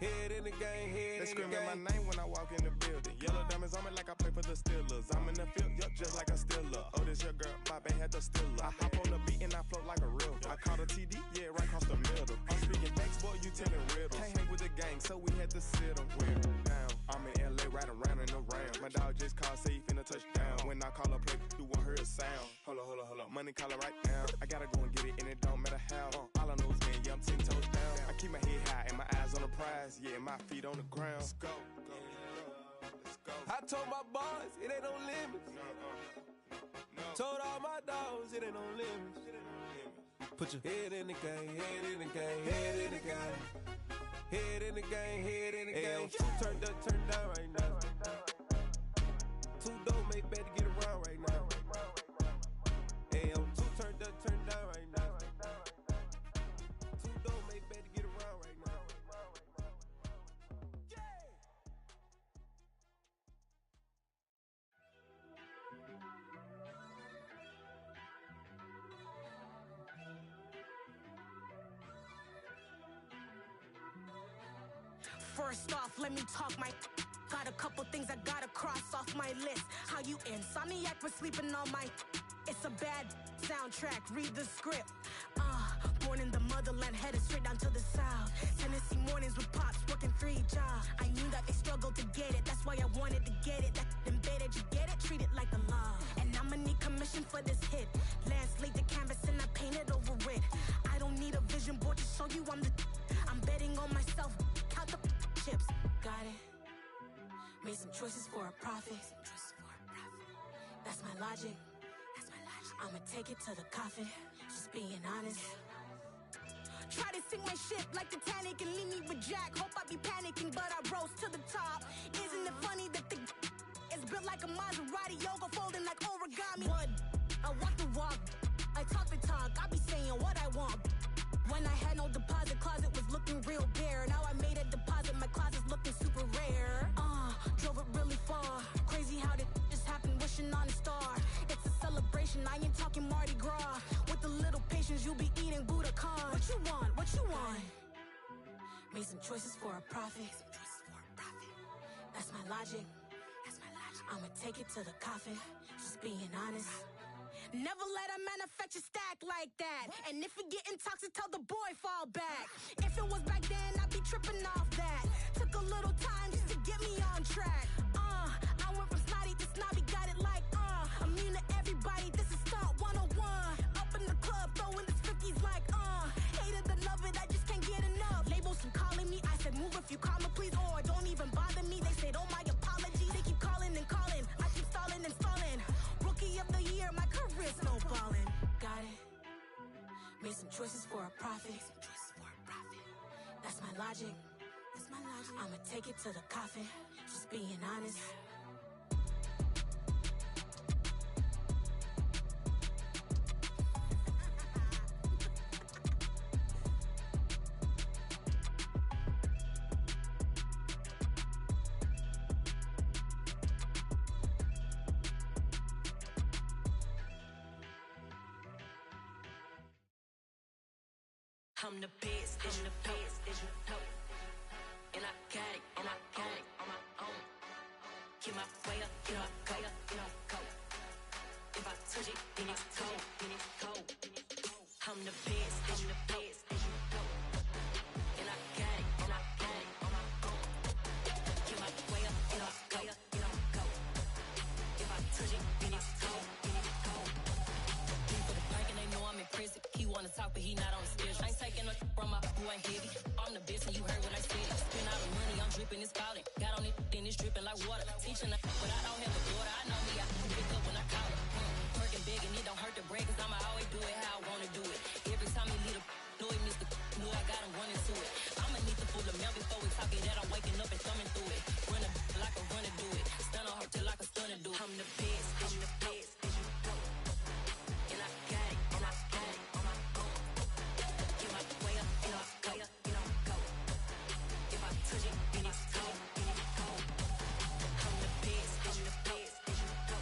Head in the game, head in the game. They screaming my name when I walk in the building. Yellow diamonds on me like I play for the Steelers. I'm in the field, yup, just like a Steeler. Oh, this your girl, my band had the Steeler. I hop on the beat and I float like a real. I caught a TD, yeah, right across the middle. I'm speaking facts, boy, you telling riddles. Can't hang with the gang, so we had to sit them down. I'm in LA, riding around and around. My dog just called, say he finna touch down. When I call a play, you won't hear a sound. Hold up, money calling right now. I gotta go and get it, and it don't matter how. All I know is, man, yeah, I'm 10 toes down. I keep my head high and my eyes on the prize. Yeah, my feet on the ground. Let's go. Let's go. I told my boys, it ain't no limits. No. Told all my dogs, it ain't no limits. Put your head in the game, head in the game, head in the game. Head in the game, head in the game. Turned up, turned down right now. Two dope make better get around right now. Hey, I'm two turned up, turned down right now. Two dope make better get around right now. First off, let me talk my. Got a couple things I gotta cross off my list. How you insomniac for sleeping on my. It's a bad soundtrack, read the script. Born in the motherland, headed straight down to the south. Tennessee mornings with pops, working 3 jobs. I knew that they struggled to get it, that's why I wanted to get it. That embedded, you get it, treat it like a law. And I'ma need commission for this hit. Lance laid the canvas and I painted over it. I don't need a vision board to show you I'm the. I'm betting on myself, count the chips. Got it. Made some choices for a profit. That's my logic. I'ma take it to the coffin. Just being honest. Try to sink my ship like Titanic and leave me with Jack. Hope I be panicking, but I rose to the top. Isn't it funny that the is built like a Maserati, yoga folding like origami? What? I walk the walk. I talk the talk. I be saying what I want. When I had no deposit, closet was looking real bare. Now I made a deposit, my closet's looking super rare. Drove it really far. Crazy how did just happen, wishing on a star. It's a celebration, I ain't talking Mardi Gras. With a little patience, you'll be eating Budokan. What you want? What you want? Made some choices for a profit. That's my logic. I'ma take it to the coffin. Just being honest. Never let a manufacture stack like that. And if you getting toxic, tell the boy fall back. If it was back then, I'd be tripping off that. Took a little time just to get me on track. I went from snotty to snobby, got it like immune to everybody, this is stunt 101. Up in the club, throwing this 50s like hated to love it, I just can't get enough. Labels from calling me, I said move if you call me please, or don't even bother me. They said oh my apologies, they keep calling and calling. I keep stalling and stalling. Rookie of the year, my career snowballing. Got it. Made some choices for a profit. That's my logic. I'ma take it to the coffin. Just being honest. I'm the best, as you know. And I got it, on my own. Get my way up, go. If I touch it, then it's cold. I'm the best, as you know. And I got it, on my own. Get my way up, go. If I touch it, then it's cold. For the bank and they know I'm in prison. He wanna talk, but he not on the schedule. I ain't taking no from my who ain't heavy. I'm the best and you heard what I said. Spend all the money, I'm dripping, it's falling. Got on it, then it's dripping like water. Teaching her, but I don't have a daughter. I know me, I can pick up when I call her. Working big and it don't hurt the brain, cause I'ma always do it how I wanna do it. Every time he lead a know it, Mr. Knew I got him running to it. I'ma need the full amount before we talk it that I'm waking up and thumbing through it. Run a like a runner do it. Stun on her till like a stunner do it. I'm the best, as you know. And I got it, on my own. Get my way up, go. If I touch it, then it's cold. I'm the best, as you know.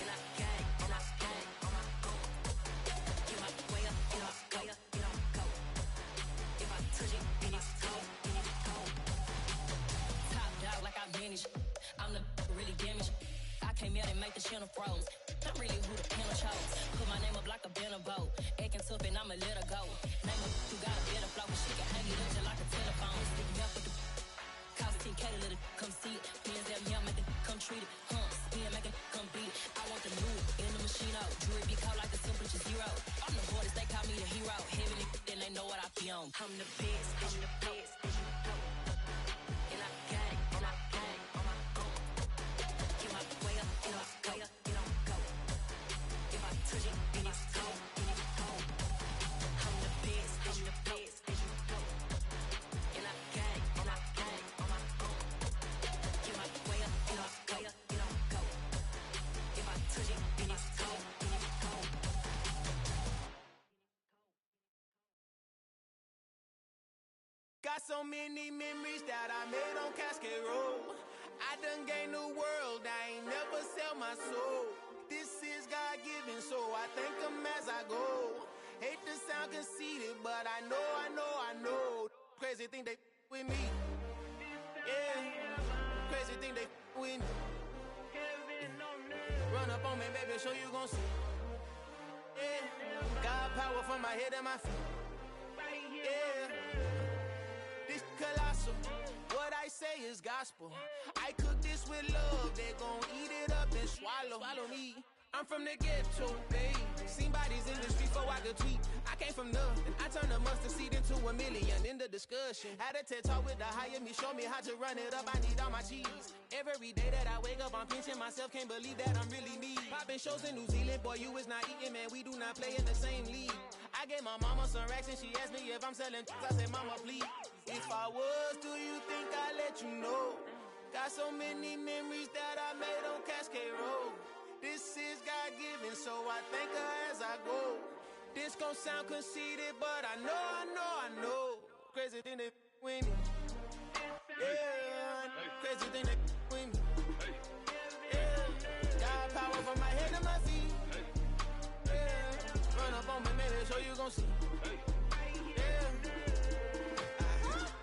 And I got it, on my own. Get my way up, go. If I touch it, then it's cold. Top dog like I manage. I'm the really damaged. I came out and make the channel froze. I'm really who the panel chose. Put my name up like a banner boat. Acting tough and I'ma let her go. Name her who got a better flow, but she can hang it up just like a telephone. Stick me up with the cost 10K to let it come see it. Hands down here, make it come treat it. Spin, make it come beat it. I want the new in the machine out. Jewelry be caught like the temperature zero. I'm the hardest, they call me the hero. Heaven and then they know what I be on. I'm the best, as you know. And I got it, on my own. Get my way up, go. If I touch it, then it's cold. I'm the best, as you know. And I got it, on my own. Get my way up, go. If I touch it, then it's cold. Got so many memories that I made on Cascade Road. I done gained the world, I ain't never sell my soul. This is God-given, so I thank him as I go. Hate to sound conceited, but I know. Crazy thing they with me. Yeah, crazy thing they with me. Run up on me, baby, show you gon' see. Yeah, got power from my head and my feet. Yeah, this colossal. What I say is gospel. I cook this with love, they gon' eat it up and swallow me. I'm from the ghetto, babe. Seen bodies in the street before I could tweet. I came from nothing. I turned a mustard seed into a million in the discussion. Had a TED talk with the higher me, show me how to run it up. I need all my cheese. Every day that I wake up, I'm pinching myself. Can't believe that I'm really me. Popping shows in New Zealand, boy, you is not eating, man. We do not play in the same league. I gave my mama some racks and she asked me if I'm selling. I said, mama, please. If I was, do you think I'd let you know? Got so many memories that I made on Cascade Road. This is God-given, so I thank her as I go. This gon' sound conceited, but I know. Crazy thing they with me. Yeah, crazy thing they with me. Yeah, got power from my head to my feet. Yeah, run up on me, maybe show you gon' see. Yeah.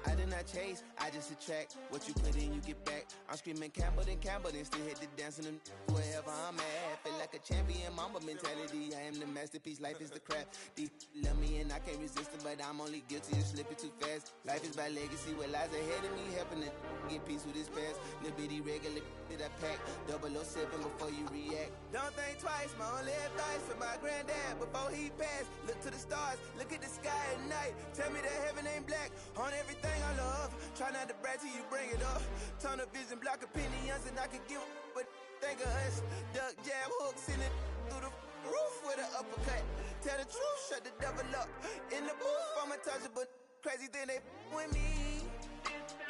I did not chase, I just attract. What you put in, you get back. I'm screaming Campbell, then still hit the dance and wherever I'm at. Feel like a champion, mamba mentality. I am the masterpiece, life is the crap. These love me and I can't resist it, but I'm only guilty of slipping too fast. Life is by legacy, what lies ahead of me, helping to get peace with this past. Little bitty regular that I pack, 007 before you react. Don't think twice, my only advice for my granddad before he passed. Look to the stars, look at the sky at night. Tell me that heaven ain't black on everything I love. Try not to brag till you bring it up. Tunnel vision, block opinions, and I can give but think of us. Duck jab hooks in it through the roof with an uppercut. Tell the truth, shut the devil up. In the booth, I'm untouchable. Crazy thing they with me.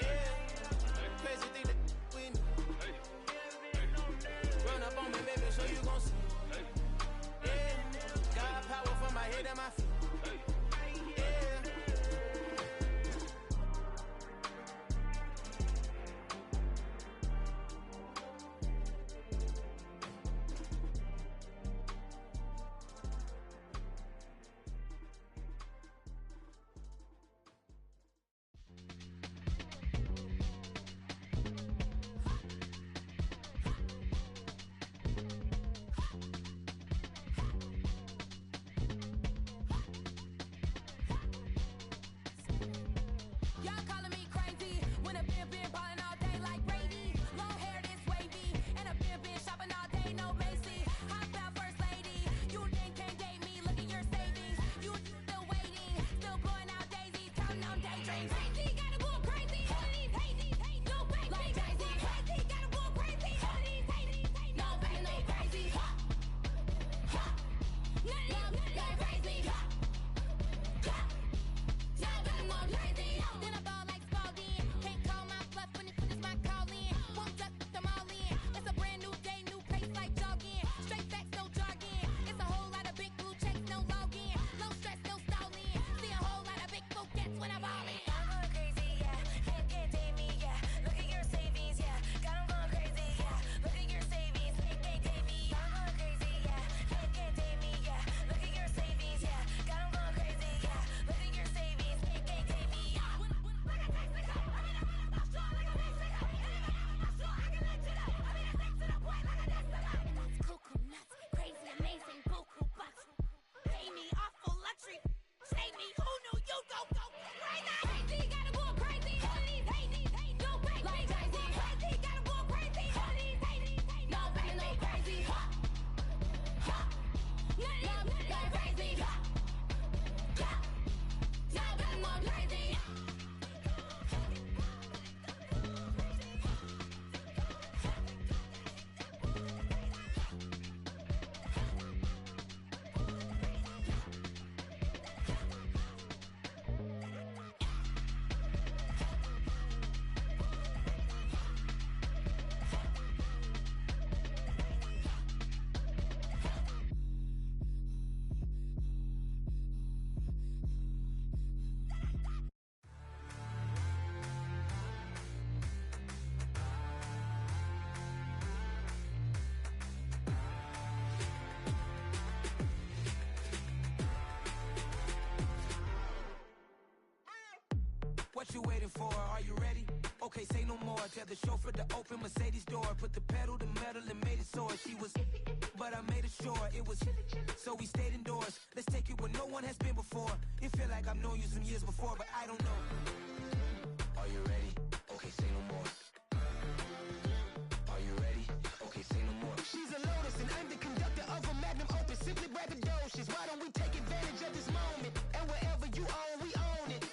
Yeah, crazy thing they with me. Run up on me, baby, so you gon' see. Yeah, got power from my head and my feet. What you waiting for? Are you ready? Okay, say no more. Tell the chauffeur to open Mercedes door. Put the pedal to metal and made it soar. She was, but I made it sure it was. So we stayed indoors. Let's take it where no one has been before. It feel like I've known you some years before, but I don't know. Are you ready? Okay, say no more. Are you ready? Okay, say no more. She's a Lotus and I'm the conductor of a Magnum Opus. Simply braggadocious. Why don't we take advantage of this moment? And wherever you own, we own it.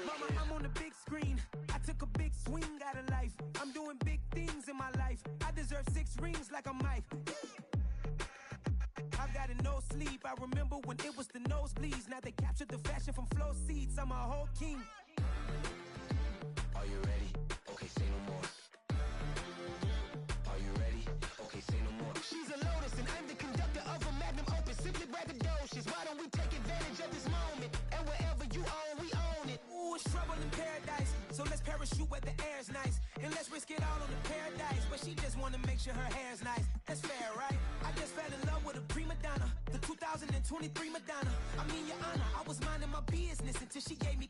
Mama, I'm on the big screen. I took a big swing out of life. I'm doing big things in my life. I deserve 6 rings like I'm Mike. I've got no sleep. I remember when it was the nosebleeds. Now they captured the fashion from flow seats. I'm a whole king. Are you ready? Okay, say no more. Are you ready? Okay, say no more. She's a Lotus and I'm the conductor of a Magnum Opus. Simply braggadocious. Why don't we take advantage of this moment? And wherever you own, we own it. Ooh, it's trouble in paradise. So let's parachute where the air's nice. And let's risk it all on the paradise. But she just wanna make sure her hair's nice. That's fair, right? I just fell in love with a prima donna. The 2023 Madonna. I mean, your honor, I was minding my business until she gave me